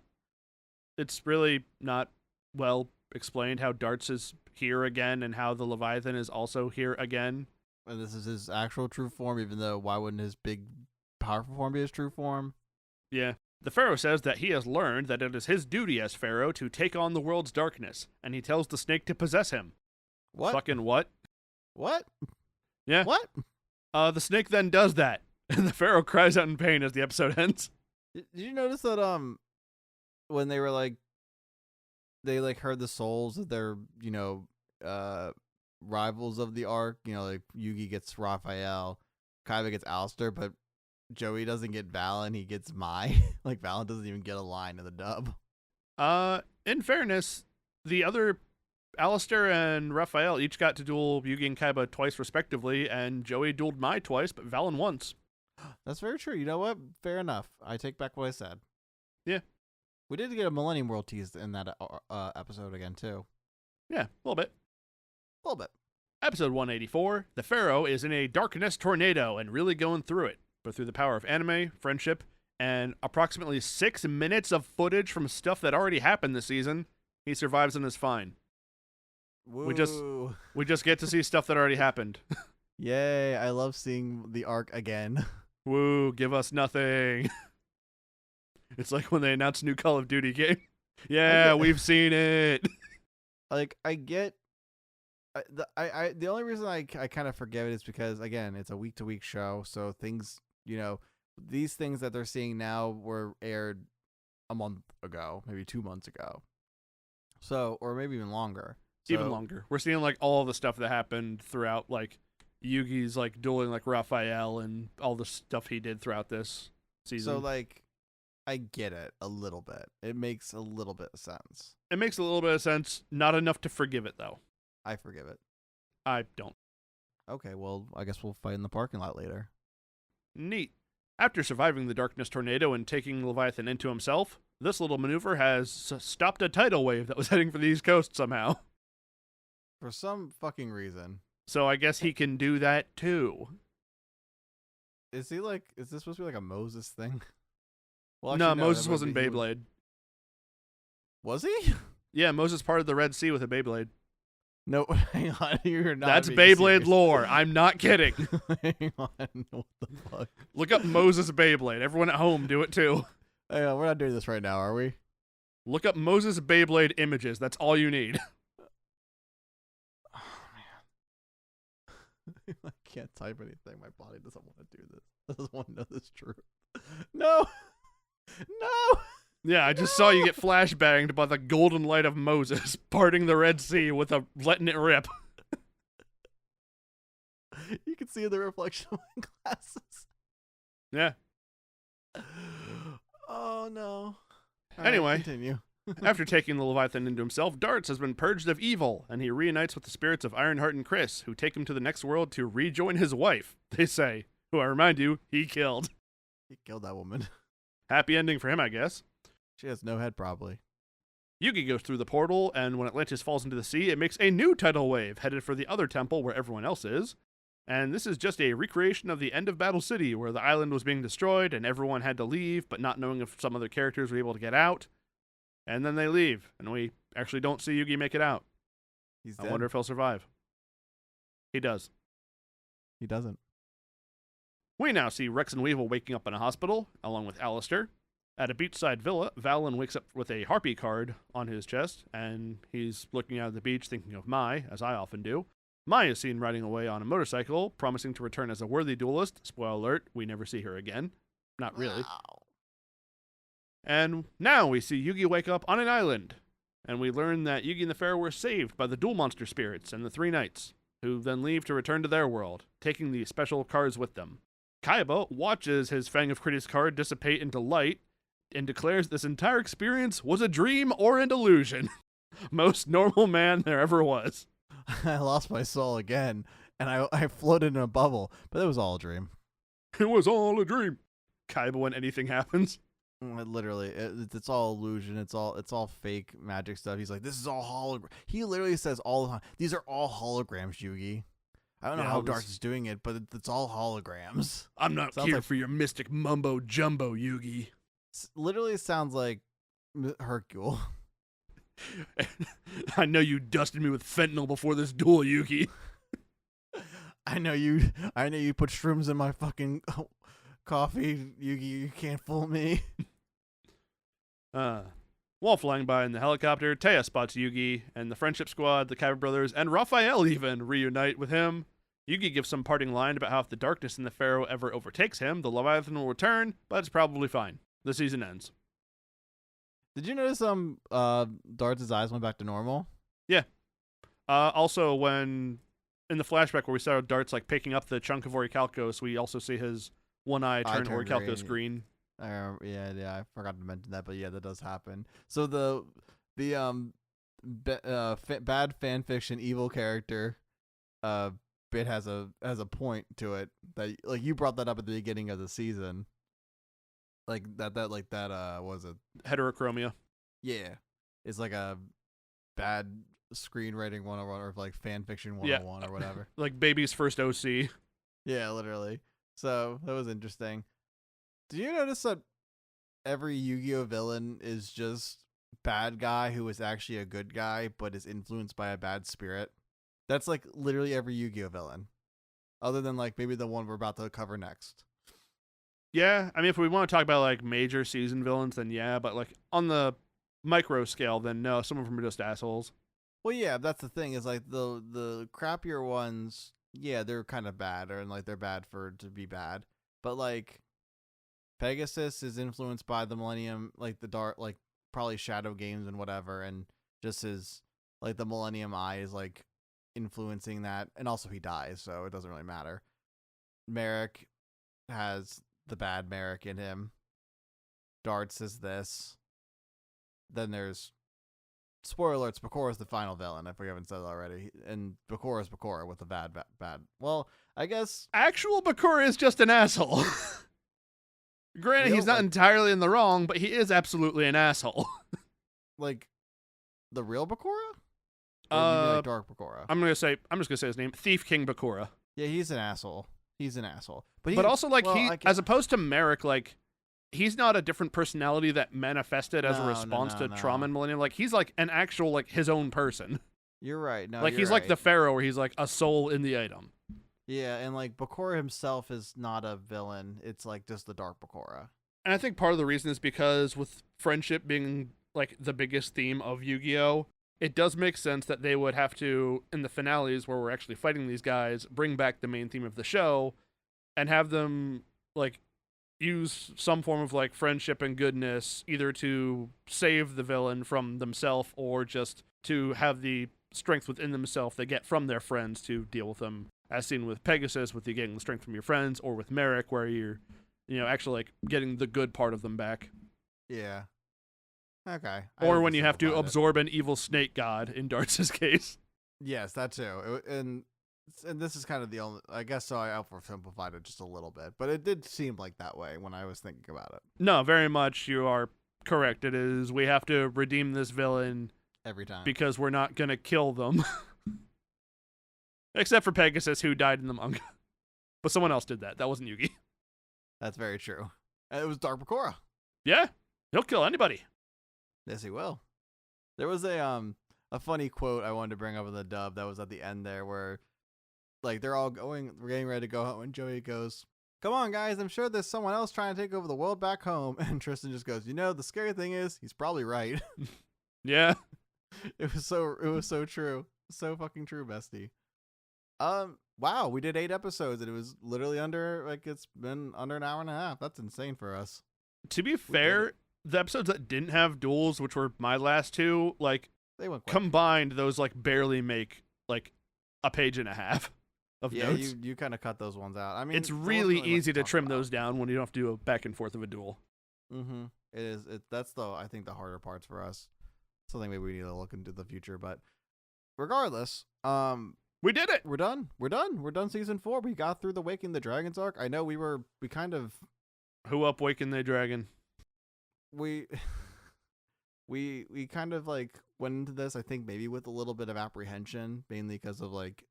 It's really not well explained how Darts is here again and how the Leviathan is also here again. And this is his actual true form, even though why wouldn't his big, powerful form be his true form? Yeah. The Pharaoh says that he has learned that it is his duty as Pharaoh to take on the world's darkness, and he tells the snake to possess him. What? Fucking what? What? Yeah. What? The snake then does that, and the Pharaoh cries out in pain as the episode ends. Did you notice that when they were they heard the souls of their rivals of the arc, like Yugi gets Raphael, Kaiba gets Alistair, but Joey doesn't get Valen, he gets Mai. Like Valen doesn't even get a line in the dub. In fairness, the other Alistair and Raphael each got to duel Yugi and Kaiba twice respectively, and Joey dueled Mai twice, but Valen once. That's very true. You know what? Fair enough. I take back what I said. Yeah. We did get a Millennium World tease in that episode again, too. Yeah, a little bit. A little bit. Episode 184, the Pharaoh is in a darkness tornado and really going through it. But through the power of anime, friendship, and approximately 6 minutes of footage from stuff that already happened this season, he survives and is fine. Woo. We just get to see stuff that already happened. Yay, I love seeing the arc again. Woo, give us nothing. It's like when they announced a new Call of Duty game. Yeah, we've seen it. I get the only reason I kind of forgive it is because, again, it's a week-to-week show, so things, these things that they're seeing now were aired a month ago, maybe 2 months ago. So, or maybe even longer. Even longer. We're seeing all the stuff that happened throughout Yugi's dueling Raphael and all the stuff he did throughout this season. So I get it a little bit. It makes a little bit of sense. It makes a little bit of sense. Not enough to forgive it though. I forgive it. I don't. Okay, well, I guess we'll fight in the parking lot later. Neat. After surviving the darkness tornado and taking Leviathan into himself, this little maneuver has stopped a tidal wave that was heading for the East Coast somehow. For some fucking reason. So I guess he can do that too. Is this supposed to be a Moses thing? Well, no, Moses was in Beyblade. Was he? Yeah, Moses parted the Red Sea with a Beyblade. No, hang on. You're not. That's being Beyblade serious. lore. I'm not kidding. Hang on. What the fuck? Look up Moses Beyblade. Everyone at home, do it too. Hang on, we're not doing this right now, are we? Look up Moses Beyblade images. That's all you need. Oh, man. I can't type anything. My body doesn't want to do this. It doesn't want to know this truth. No! No! Yeah, I just saw you get flashbanged by the golden light of Moses parting the Red Sea with letting it rip. You can see the reflection of my glasses. Yeah. Oh, no. All Anyway. right, continue. After taking the Leviathan into himself, Darts has been purged of evil, and he reunites with the spirits of Ironheart and Chris, who take him to the next world to rejoin his wife, they say, who I remind you, he killed. He killed that woman. Happy ending for him, I guess. She has no head, probably. Yugi goes through the portal, and when Atlantis falls into the sea, it makes a new tidal wave, headed for the other temple where everyone else is. And this is just a recreation of the end of Battle City, where the island was being destroyed, and everyone had to leave, but not knowing if some other characters were able to get out. And then they leave, and we actually don't see Yugi make it out. He's dead. I wonder if he'll survive. He does. He doesn't. We now see Rex and Weevil waking up in a hospital, along with Alistair. At a beachside villa, Valen wakes up with a harpy card on his chest, and he's looking out at the beach thinking of Mai, as I often do. Mai is seen riding away on a motorcycle, promising to return as a worthy duelist. Spoiler alert, we never see her again. Not really. Wow. And now we see Yugi wake up on an island, and we learn that Yugi and the Pharaoh were saved by the duel monster spirits and the three knights, who then leave to return to their world, taking the special cards with them. Kaiba watches his Fang of Critics card dissipate into light, and declares this entire experience was a dream or an illusion. Most normal man there ever was. I lost my soul again, and I floated in a bubble, but it was all a dream. It was all a dream. Kaiba when anything happens. Literally, it's all illusion. It's all fake magic stuff. He's like, this is all hologram. He literally says all the time, these are all holograms, Yugi. I don't know how Dark is doing it, but it's all holograms. I'm not here for your mystic mumbo jumbo, Yugi. Literally sounds like Hercule. I know you dusted me with fentanyl before this duel, Yugi. I know you put shrooms in my fucking coffee, Yugi. You can't fool me. While flying by in the helicopter, Taya spots Yugi, and the Friendship Squad, the Kyber brothers, and Raphael even reunite with him. Yugi gives some parting line about how if the darkness in the Pharaoh ever overtakes him, the Leviathan will return, but it's probably fine. The season ends. Did you notice Dart's eyes went back to normal? Yeah. Also, when in the flashback where we saw Dart's like picking up the chunk of Orichalcos, we also see his one eye turn Orichalcos green. Yeah, I forgot to mention that, but yeah, that does happen. So the bad fan fiction evil character bit has a point to it that like you brought that up at the beginning of the season. Like that was it heterochromia. Yeah, it's like a bad screenwriting 101 or like fan fiction 101 or whatever. Like baby's first OC. Yeah, literally. So that was interesting. Did you notice that every Yu-Gi-Oh villain is just bad guy who is actually a good guy but is influenced by a bad spirit? That's like literally every Yu-Gi-Oh villain, other than like maybe the one we're about to cover next. Yeah, I mean, if we want to talk about like major season villains, then yeah, but like on the micro scale, then no, some of them are just assholes. Well, yeah, that's the thing is like the crappier ones, yeah, they're kind of bad, or like they're bad to be bad, but like Pegasus is influenced by the Millennium, like the dark, like probably Shadow Games and whatever, and just his like the Millennium Eye is like influencing that, and also he dies, so it doesn't really matter. Merrick has the bad Merrick in him. Darts is this. Then there's spoiler alerts, Bakura's the final villain, if we haven't said it already. And Bakura's Bakura with the bad. Well, I guess actual Bakura is just an asshole. Granted, he's not entirely in the wrong, but he is absolutely an asshole. Like the real Bakura? Or like Dark Bakura? I'm just gonna say his name, Thief King Bakura. Yeah, he's an asshole. But also, like, as opposed to Merrick, like, he's not a different personality that manifested as a response to trauma and Millennium. Like, he's, like, an actual, like, his own person. You're right. No, like, he's like the Pharaoh, where he's, like, a soul in the item. Yeah, and, like, Bakura himself is not a villain. It's, like, just the Dark Bakura. And I think part of the reason is because with friendship being, like, the biggest theme of Yu-Gi-Oh!, it does make sense that they would have to, in the finales where we're actually fighting these guys, bring back the main theme of the show and have them, like, use some form of, like, friendship and goodness either to save the villain from themselves or just to have the strength within themselves they get from their friends to deal with them, as seen with Pegasus, with you getting the strength from your friends, or with Merrick, where you're, actually, like, getting the good part of them back. Yeah. Okay. Or when you have to absorb an evil snake god, in Darts' case. Yes, that too. And this is kind of the only, I guess so I oversimplified it just a little bit, but it did seem like that way when I was thinking about it. No, very much you are correct. It is, we have to redeem this villain every time because we're not going to kill them. Except for Pegasus, who died in the manga. But someone else did that. That wasn't Yugi. That's very true. It was Dark Bakura. Yeah, he'll kill anybody. Yes, he will. There was a funny quote I wanted to bring up in the dub that was at the end there where, like, we're getting ready to go out, and Joey goes, come on, guys, I'm sure there's someone else trying to take over the world back home. And Tristan just goes, the scary thing is he's probably right. Yeah. It was so true. So fucking true, bestie. Wow, we did 8 episodes and it was literally it's been under an hour and a half. That's insane for us. To be fair, the episodes that didn't have duels, which were my last 2, like, they went quick. Combined, those like barely make like a page and a half of notes. You kind of cut those ones out. I mean, it's really easy to trim those down when you don't have to do a back and forth of a duel. Mm-hmm. It is. That's I think the harder parts for us. Something maybe we need to look into the future, but regardless, we did it. We're done. We're done. Season 4. We got through the Waking the Dragons arc. I know we kind of. Who up Waking the Dragon? We kind of like went into this, I think, maybe with a little bit of apprehension, mainly because of like.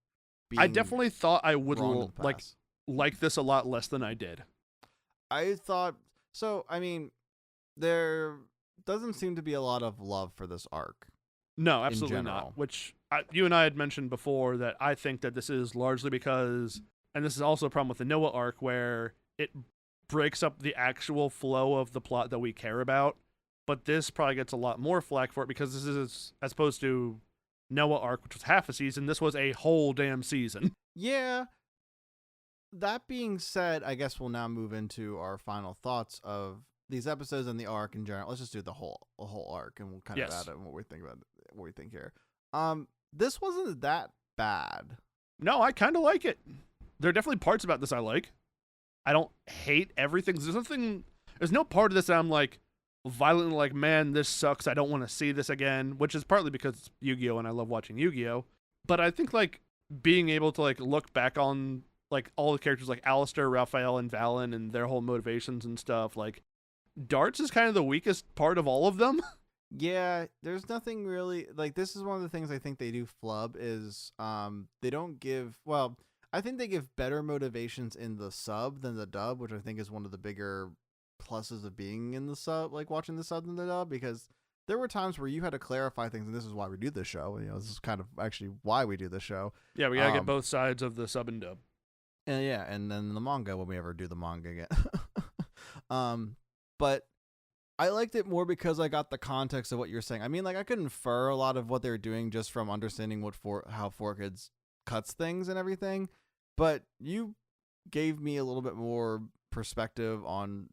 I definitely thought I would like this a lot less than I did. I thought so. I mean, there doesn't seem to be a lot of love for this arc. No, absolutely not. Which you and I had mentioned before that I think that this is largely because, and this is also a problem with the Noah arc, where it breaks up the actual flow of the plot that we care about. But this probably gets a lot more flack for it because this is, as opposed to Noah arc, which was half a season, this was a whole damn season. Yeah. That being said, I guess we'll now move into our final thoughts of these episodes and the arc in general. Let's just do the whole arc, and we'll kind of add in what we think about what we think here. This wasn't that bad. No, I kind of like it. There are definitely parts about this I like. I don't hate everything. There's no part of this that I'm like violently like, man, this sucks. I don't want to see this again, which is partly because it's Yu-Gi-Oh! And I love watching Yu-Gi-Oh! But I think like being able to like look back on like all the characters like Alistair, Raphael, and Valen and their whole motivations and stuff, like Darts is kind of the weakest part of all of them. Yeah, there's nothing really like this is one of the things I think they do flub is they don't give I think they give better motivations in the sub than the dub, which I think is one of the bigger pluses of being in the sub, like watching the sub than the dub, because there were times where you had to clarify things, and this is why we do this show. This is kind of actually why we do this show. Yeah, we gotta get both sides of the sub and dub. And yeah, and then the manga when we ever do the manga again. But I liked it more because I got the context of what you're saying. I mean, like I could infer a lot of what they're doing just from understanding how 4Kids cuts things and everything. But you gave me a little bit more perspective on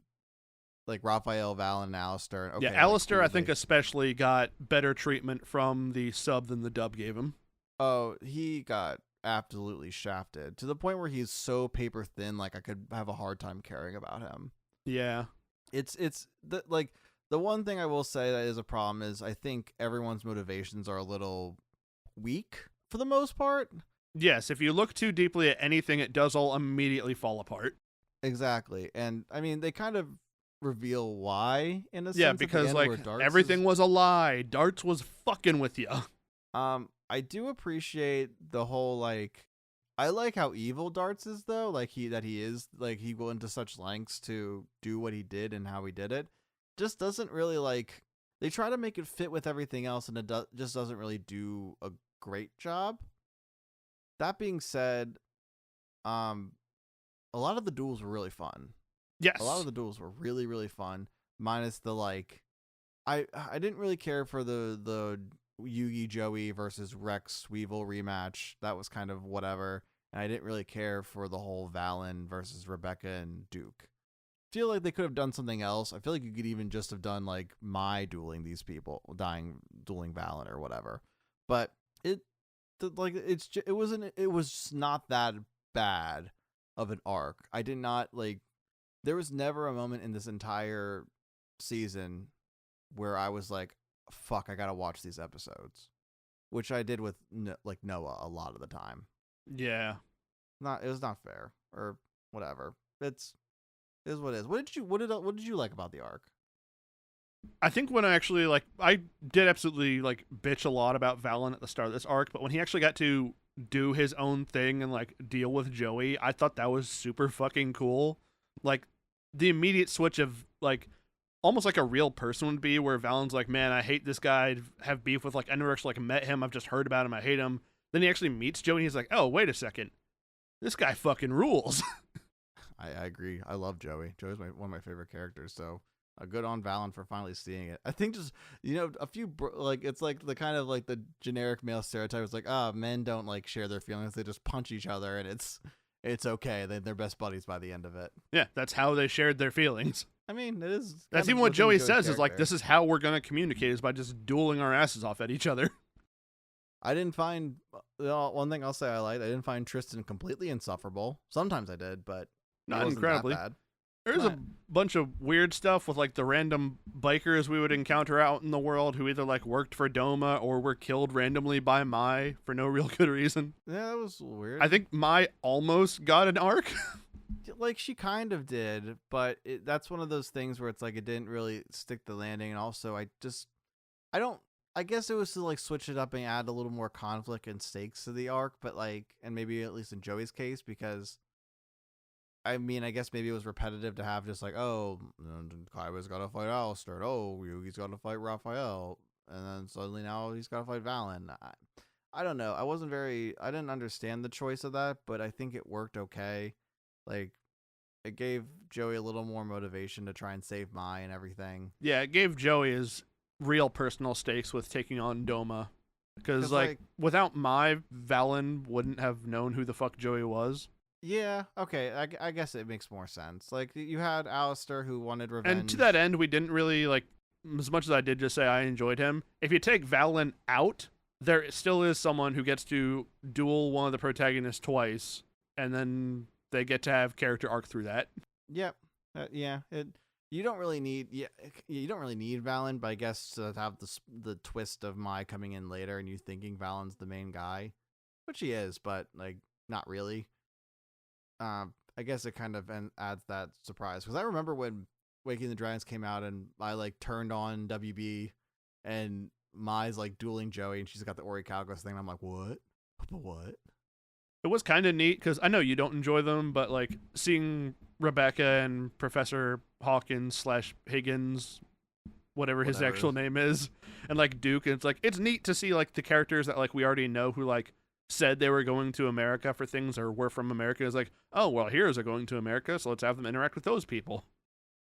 like Raphael, Valen, and Alistair. Okay, yeah, Alistair, I think especially got better treatment from the sub than the dub gave him. Oh, he got absolutely shafted to the point where he's so paper thin. Like I could have a hard time caring about him. Yeah, it's the one thing I will say that is a problem is I think everyone's motivations are a little weak for the most part. Yes, if you look too deeply at anything, it does all immediately fall apart. Exactly. And I mean, they kind of reveal why in a sense. Yeah, because like everything was a lie. Darts was fucking with you. I do appreciate the whole like I like how evil Darts is though, like he is like he went into such lengths to do what he did and how he did it. Just doesn't really like they try to make it fit with everything else and it just doesn't really do a great job. That being said, a lot of the duels were really fun. Yes. A lot of the duels were really, really fun. Minus the like, I didn't really care for the Yugi Joey versus Rex Weevil rematch. That was kind of whatever. And I didn't really care for the whole Valen versus Rebecca and Duke. I feel like they could have done something else. I feel like you could even just have done like my dueling these people, dueling Valen or whatever. But it was not that bad of an arc. I did not like. There was never a moment in this entire season where I was like, "Fuck, I gotta watch these episodes," which I did with like Noah a lot of the time. Yeah, it was not fair or whatever. It is what it is. What did you like about the arc? I think when I did absolutely like bitch a lot about Valen at the start of this arc, but when he actually got to do his own thing and like deal with Joey, I thought that was super fucking cool. Like the immediate switch of like almost like a real person would be where Valen's like, man, I hate this guy, I'd have beef with, like I never actually like met him, I've just heard about him, I hate him. Then he actually meets Joey and he's like, oh, wait a second, this guy fucking rules. I agree. I love Joey. Joey's one of my favorite characters. So good on Valen for finally seeing it. I think just a few like it's like the kind of like the generic male stereotype is like men don't like share their feelings. They just punch each other and it's okay. They're best buddies by the end of it. Yeah, that's how they shared their feelings. I mean, it is. That's even what Joey says is like, this is how we're going to communicate is by just dueling our asses off at each other. I didn't find one thing I'll say I liked. I didn't find Tristan completely insufferable. Sometimes I did, but not incredibly. That bad. There's a bunch of weird stuff with like the random bikers we would encounter out in the world who either like worked for Doma or were killed randomly by Mai for no real good reason. Yeah, that was weird. I think Mai almost got an arc. Like she kind of did, but that's one of those things where it's like it didn't really stick the landing. And also I guess it was to like switch it up and add a little more conflict and stakes to the arc, but like, and maybe at least in Joey's case, because I mean, I guess maybe it was repetitive to have just like, oh, Kaiba's got to fight Alistair, and oh, Yugi's got to fight Raphael, and then suddenly now he's got to fight Valen. I don't know. I didn't understand the choice of that, but I think it worked okay. Like, it gave Joey a little more motivation to try and save Mai and everything. Yeah, it gave Joey his real personal stakes with taking on Doma. Because, like, without Mai, Valen wouldn't have known who the fuck Joey was. Yeah, okay, I guess it makes more sense. Like, you had Alistair who wanted revenge. And to that end, we didn't really, like, as much as I did just say I enjoyed him, if you take Valen out, there still is someone who gets to duel one of the protagonists twice, and then they get to have character arc through that. Yep. You don't really need Valen, but I guess to have the twist of Mai coming in later and you thinking Valen's the main guy, which he is, but like not really. I guess it kind of adds that surprise, because I remember when Waking the Dragons came out and I like turned on WB and Mai's like dueling Joey and she's got the Orichalcos thing. And I'm like, what? It was kind of neat because I know you don't enjoy them, but like seeing Rebecca and Professor Hawkins / Higgins, whatever his actual name is, and like Duke, and it's like it's neat to see like the characters that like we already know who like said they were going to America for things or were from America. It's like, oh well, heroes are going to America, so let's have them interact with those people.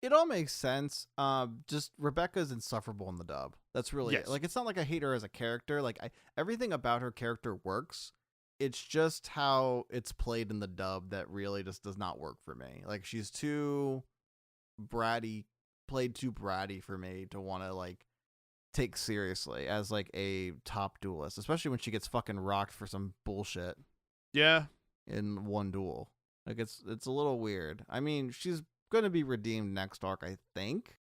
It all makes sense. Just Rebecca's insufferable in the dub. That's really yes. Like, it's not like I hate her as a character. Like, everything about her character works. It's just how it's played in the dub that really just does not work for me. Like, she's too bratty, played too bratty for me to want to like take seriously as like a top duelist, especially when she gets fucking rocked for some bullshit. Yeah, in one duel. Like, it's a little weird. I mean, she's going to be redeemed next arc, I think.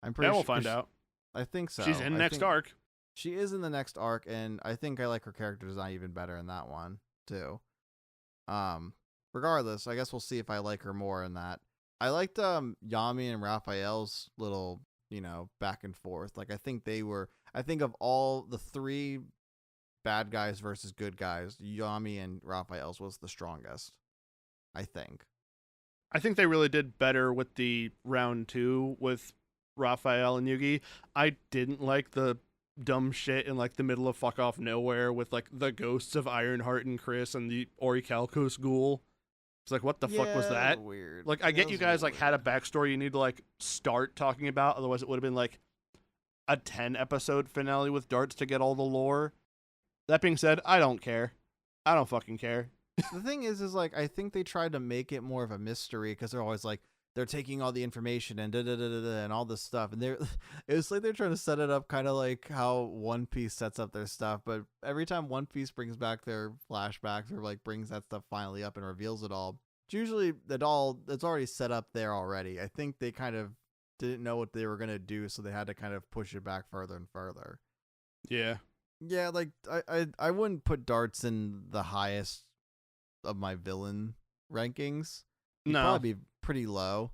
I'm pretty sure. We'll find out. I think so. She's in next arc. She is in the next arc, and I think I like her character design even better in that one, too. Regardless, I guess we'll see if I like her more in that. I liked Yami and Raphael's little, back and forth. Like, I think of all the three bad guys versus good guys, Yami and Raphael's was the strongest, I think. I think they really did better with the round 2 with Raphael and Yugi. I didn't like the dumb shit in like the middle of fuck off nowhere with like the ghosts of Ironheart and Chris and the Orichalcos ghoul. It's like, what the fuck was that? Weird. Like, I get you guys like had a backstory you need to like start talking about, otherwise it would have been like a 10 episode finale with darts to get all the lore. That being said, I don't care. I don't fucking care. The thing is like, I think they tried to make it more of a mystery because they're always like, they're taking all the information and and all this stuff. And it was like they're trying to set it up kind of like how One Piece sets up their stuff. But every time One Piece brings back their flashbacks or like brings that stuff finally up and reveals it all, it's usually it's already set up there already. I think they kind of didn't know what they were going to do, so they had to kind of push it back further and further. Yeah. Yeah, like I wouldn't put darts in the highest of my villain rankings. He'd probably be pretty low.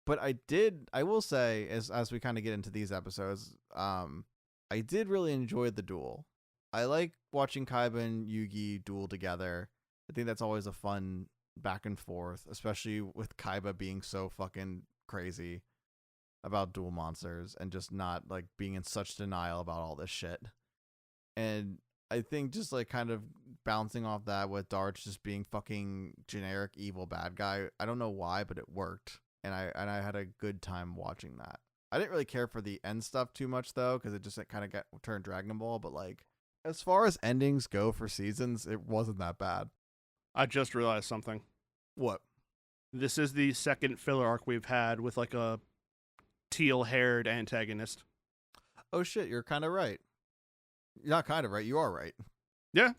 But I will say, as we kind of get into these episodes, I did really enjoy the duel. I like watching Kaiba and Yugi duel together. I think that's always a fun back and forth, especially with Kaiba being so fucking crazy about duel monsters and just not like being in such denial about all this shit. And I think just like kind of bouncing off that with Darts just being fucking generic evil bad guy. I don't know why, but it worked, and I had a good time watching that. I didn't really care for the end stuff too much though, because it just kind of got turned Dragon Ball. But like, as far as endings go for seasons, it wasn't that bad. I just realized something. What? This is the second filler arc we've had with like a teal-haired antagonist. Oh shit, you're kind of right. You're not kind of right. You are right. Yeah.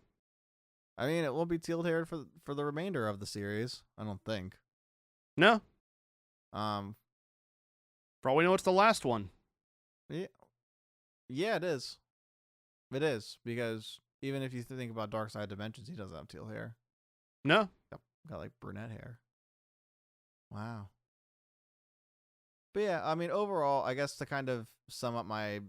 I mean, it won't be teal-haired for the remainder of the series. I don't think. No. For all we know, it's the last one. Yeah, it is. It is, because even if you think about Dark Side Dimensions, he doesn't have teal hair. No. Got like brunette hair. Wow. But yeah, I mean, overall, I guess to kind of sum up my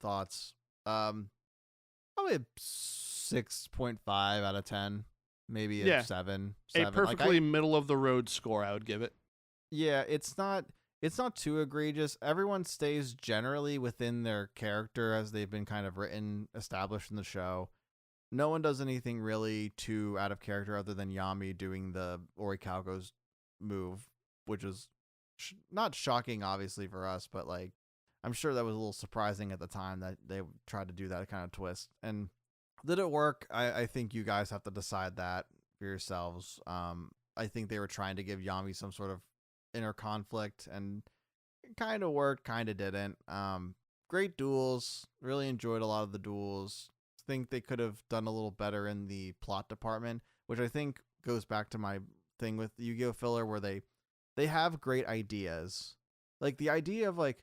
thoughts, probably a 6.5 out of 10, maybe a 7. A perfectly middle of the road score, I would give it. Yeah, it's not too egregious. Everyone stays generally within their character as they've been kind of written, established in the show. No one does anything really too out of character other than Yami doing the Orichalco's move, which was not shocking, obviously, for us, but like, I'm sure that was a little surprising at the time that they tried to do that kind of twist. And did it work? I think you guys have to decide that for yourselves. I think they were trying to give Yami some sort of inner conflict, and it kind of worked, kind of didn't. Great duels. Really enjoyed a lot of the duels. Think they could have done a little better in the plot department, which I think goes back to my thing with Yu-Gi-Oh! Filler, where they have great ideas. Like the idea of like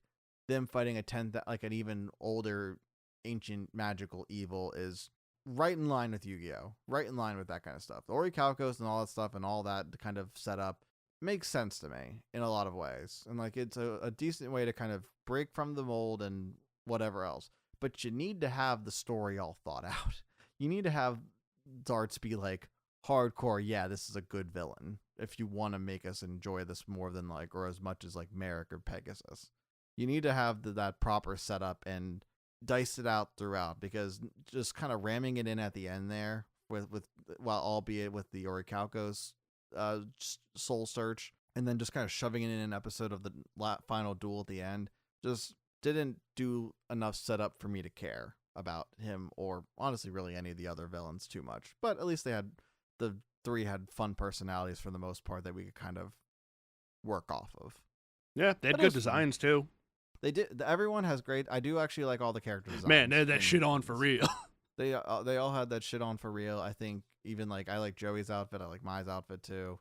them fighting like an even older ancient magical evil is right in line with Yu-Gi-Oh! Right in line with that kind of stuff. The Orichalcos and all that stuff and all that kind of setup makes sense to me in a lot of ways. And like it's a decent way to kind of break from the mold and whatever else. But you need to have the story all thought out. You need to have Darts be like hardcore, yeah, this is a good villain, if you want to make us enjoy this more than like, or as much as like Merrick or Pegasus. You need to have that proper setup and dice it out throughout, because just kind of ramming it in at the end there with well, albeit with the Orichalcos soul search, and then just kind of shoving it in an episode of the final duel at the end, just didn't do enough setup for me to care about him, or honestly really any of the other villains too much. But at least the three had fun personalities for the most part that we could kind of work off of. Yeah, they had good designs too. They did. Everyone has great. I do actually like all the character designs. Man, they had that shit on for real. They all had that shit on for real. I think even like I like Joey's outfit. I like Mai's outfit too.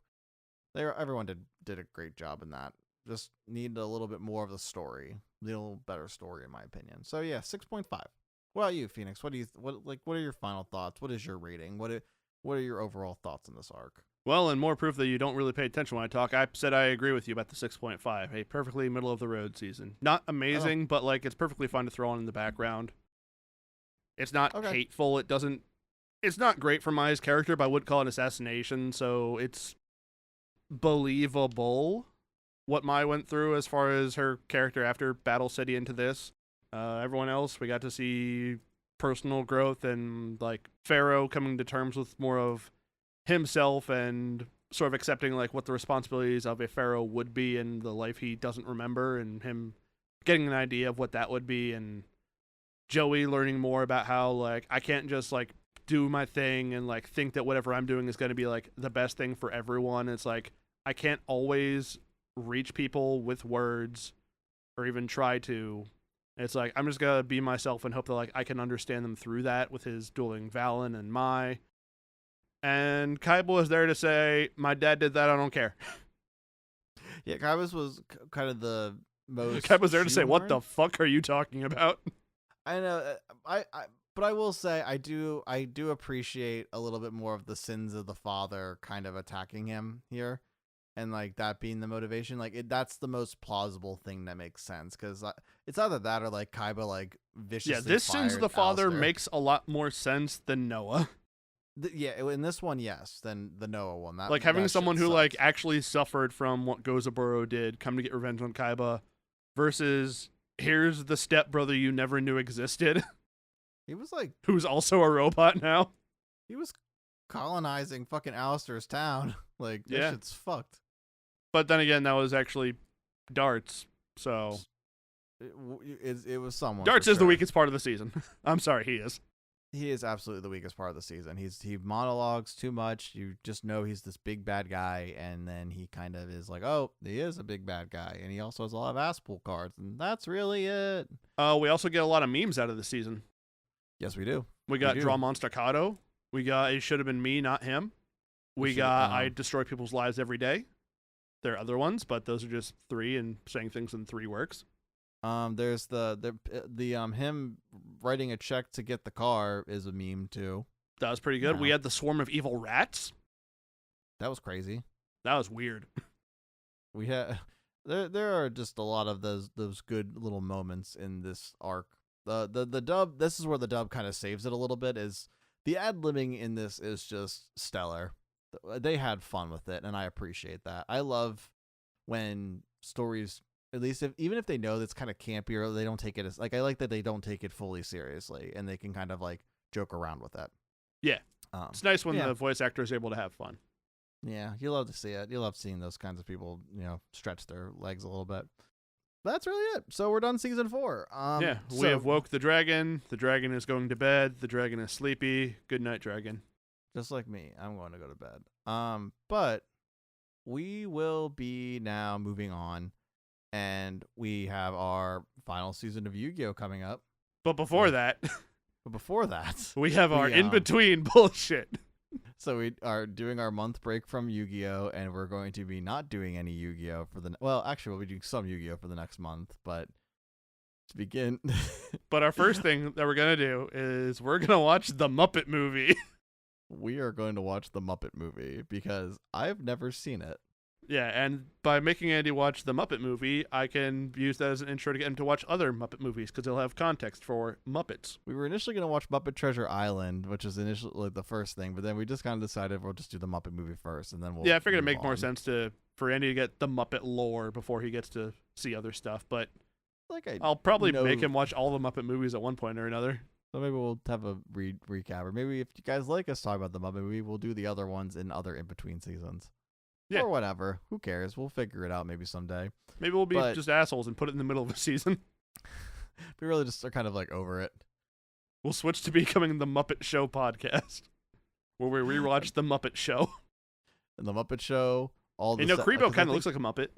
Everyone did a great job in that. Just need a little bit more of the story, a little better story in my opinion. So yeah, 6.5. What about you, Phoenix? What are your final thoughts? What is your rating? What are your overall thoughts on this arc? Well, and more proof that you don't really pay attention when I talk, I said I agree with you about the 6.5. A perfectly middle of the road season. Not amazing, but like it's perfectly fine to throw on in the background. It's not hateful. It's not great for Maya's character, but I would call it assassination, so it's believable what Maya went through as far as her character after Battle City into this. Everyone else, we got to see personal growth and like Pharaoh coming to terms with more of himself and sort of accepting like what the responsibilities of a pharaoh would be in the life he doesn't remember, and him getting an idea of what that would be, and Joey learning more about how like I can't just like do my thing and like think that whatever I'm doing is going to be like the best thing for everyone. It's like I can't always reach people with words or even try to. It's like I'm just going to be myself and hope that like I can understand them through that, with his dueling Valen and Mai. And Kaiba was there to say, my dad did that, I don't care. Yeah, Kaiba was kind of the most... Kaiba was there to say, what the fuck are you talking about? I know, but I will say, I do appreciate a little bit more of the sins of the father kind of attacking him here. And like that being the motivation, like that's the most plausible thing that makes sense, because it's either that or like Kaiba like viciously. Yeah, this sins of the father Alistair. Makes a lot more sense than Noah. Yeah, in this one, yes, than the Noah one. Like having someone who like actually suffered from what Gozaburo did come to get revenge on Kaiba, versus here's the stepbrother you never knew existed. He was like, who's also a robot now. he was colonizing fucking Alistair's town. Like, that Yeah. shit's fucked. But then again, that was actually darts. So It was someone. darts for is the sure. weakest part of the season. I'm sorry, he is. He is absolutely the weakest part of the season. He monologues too much. You just know he's this big bad guy, and then he kind of is like, oh, he is a big bad guy, and he also has a lot of ass pool cards, and that's really it. We also get a lot of memes out of the season. Yes, we do. We got do. Draw Monstaccato. We got It Should Have Been Me, Not Him. We got I Destroy People's Lives Every Day. There are other ones, but those are just 3 and saying things in 3 works. There's the him writing a check to get the car is a meme too. That was pretty good. Yeah. We had the Swarm of Evil Rats. That was crazy. That was weird. We had there are just a lot of those good little moments in this arc. The dub, this is where the dub kind of saves it a little bit, is the ad-libbing in this is just stellar. They had fun with it, and I appreciate that. I love when stories, at least even if they know that's kind of campy or they don't take it as, like, I like that they don't take it fully seriously and they can kind of like joke around with it. Yeah. It's nice when yeah. the voice actor is able to have fun. Yeah, you love to see it. You love seeing those kinds of people, stretch their legs a little bit. That's really it. So we're done season 4. We have woke the dragon. The dragon is going to bed. The dragon is sleepy. Good night, dragon. Just like me, I'm going to go to bed. But we will be now moving on, and we have our final season of Yu-Gi-Oh coming up. But before that, But before that, we have our in-between bullshit. So we are doing our month break from Yu-Gi-Oh, and we're going to be not doing any Yu-Gi-Oh for the, well, actually we'll be doing some Yu-Gi-Oh for the next month, but to begin. But our first thing that we're going to do is we're going to watch the Muppet movie. We are going to watch the Muppet movie because I've never seen it. Yeah, and by making Andy watch the Muppet movie, I can use that as an intro to get him to watch other Muppet movies because he'll have context for Muppets. We were initially going to watch Muppet Treasure Island, which is initially like the first thing, but then we just kind of decided we'll just do the Muppet movie first, and then we'll. Yeah, I figured it'd move make more on. sense for Andy to get the Muppet lore before he gets to see other stuff. But Like I'll probably know- make him watch all the Muppet movies at one point or another. So maybe we'll have a recap, or maybe if you guys like us talk about the Muppet movie, we'll do the other ones in other in between seasons. Yeah. Or whatever. Who cares? We'll figure it out maybe someday. Maybe we'll be But- just assholes and put it in the middle of a season. We really just are kind of like over it. We'll switch to becoming the Muppet Show podcast, where we rewatch the Muppet Show. And the Muppet Show, all the Kuribo kind of looks like a Muppet.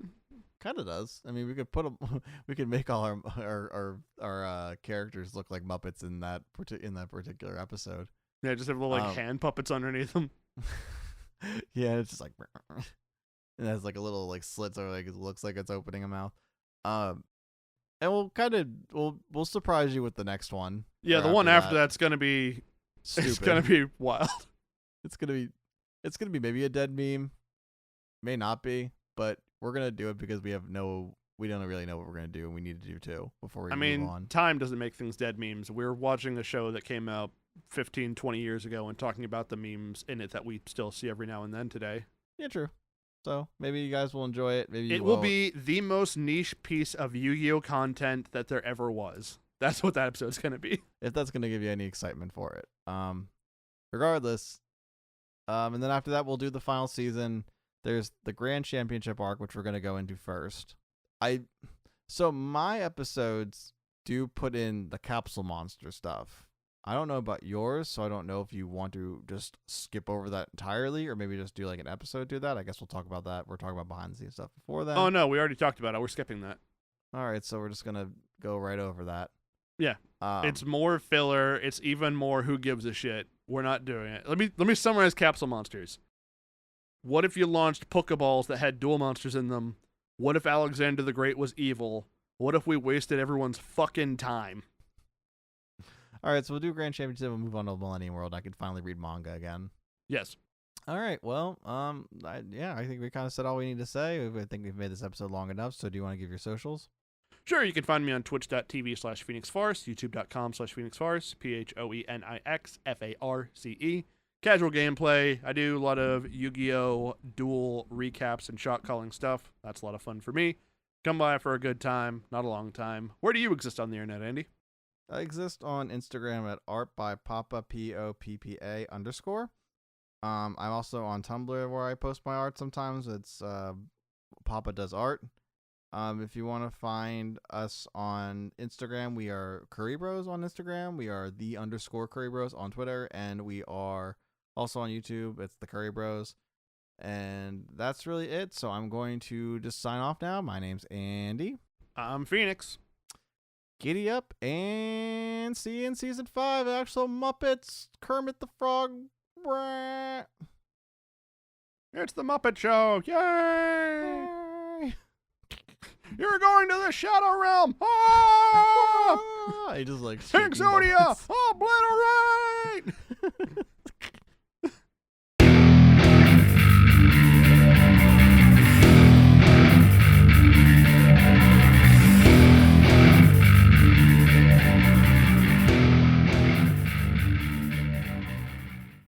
kind of does. I mean, we could put we could make all our characters look like Muppets in that particular episode. Yeah, just have little hand puppets underneath them. Yeah, it's just like, it has like a little like slit, so like it looks like it's opening a mouth. And we'll surprise you with the next one. Yeah, or the one after that. that's gonna be Stupid. it's gonna be wild. It's gonna be maybe a dead meme, may not be, but we're gonna do it because we don't really know what we're gonna do, and we need to do too before we move on. Time doesn't make things dead memes. We're watching a show that came out 15, 20 years ago and talking about the memes in it that we still see every now and then today. Yeah, true. So maybe you guys will enjoy it. Maybe It will be the most niche piece of Yu-Gi-Oh content that there ever was. That's what that episode's gonna be. if that's gonna give you any excitement for it. Regardless. And then after that, we'll do the final season. There's the Grand Championship arc, which we're gonna go into first. So my episodes do put in the capsule monster stuff. I don't know about yours, so I don't know if you want to just skip over that entirely, or maybe just do like an episode do that. I guess we'll talk about that. We're talking about behind the scenes stuff before that. Oh no, we already talked about it. We're skipping that. All right, so we're just gonna go right over that. Yeah. It's more filler. It's even more who gives a shit. We're not doing it. Let me summarize Capsule Monsters. What if you launched Pokeballs that had dual monsters in them? What if Alexander the Great was evil? What if we wasted everyone's fucking time? All right, so we'll do Grand Championship. We'll move on to Millennium World. I can finally read manga again. Yes. All right. Well, I think we kind of said all we need to say. I think we've made this episode long enough. So, do you want to give your socials? Sure, you can find me on twitch.tv/PhoenixFarce, youtube.com/PhoenixFarce, PhoenixFarce. Casual gameplay. I do a lot of Yu-Gi-Oh! Duel recaps and shot calling stuff. That's a lot of fun for me. Come by for a good time, not a long time. Where do you exist on the internet, Andy? I exist on Instagram at artbypoppa, POPPA _. I'm also on Tumblr where I post my art sometimes. It's Papa Does Art. If you want to find us on Instagram, we are Kuribros on Instagram. We are the _Kuribros on Twitter, and we are also on YouTube. It's the Kuribros. And that's really it. So I'm going to just sign off now. My name's Andy. I'm Phoenix. Giddy up and see you in season 5. Actual Muppets, Kermit the Frog. Brat. It's the Muppet Show. Yay! You're going to the Shadow Realm. Ah! He just like Exodia. Obliterate!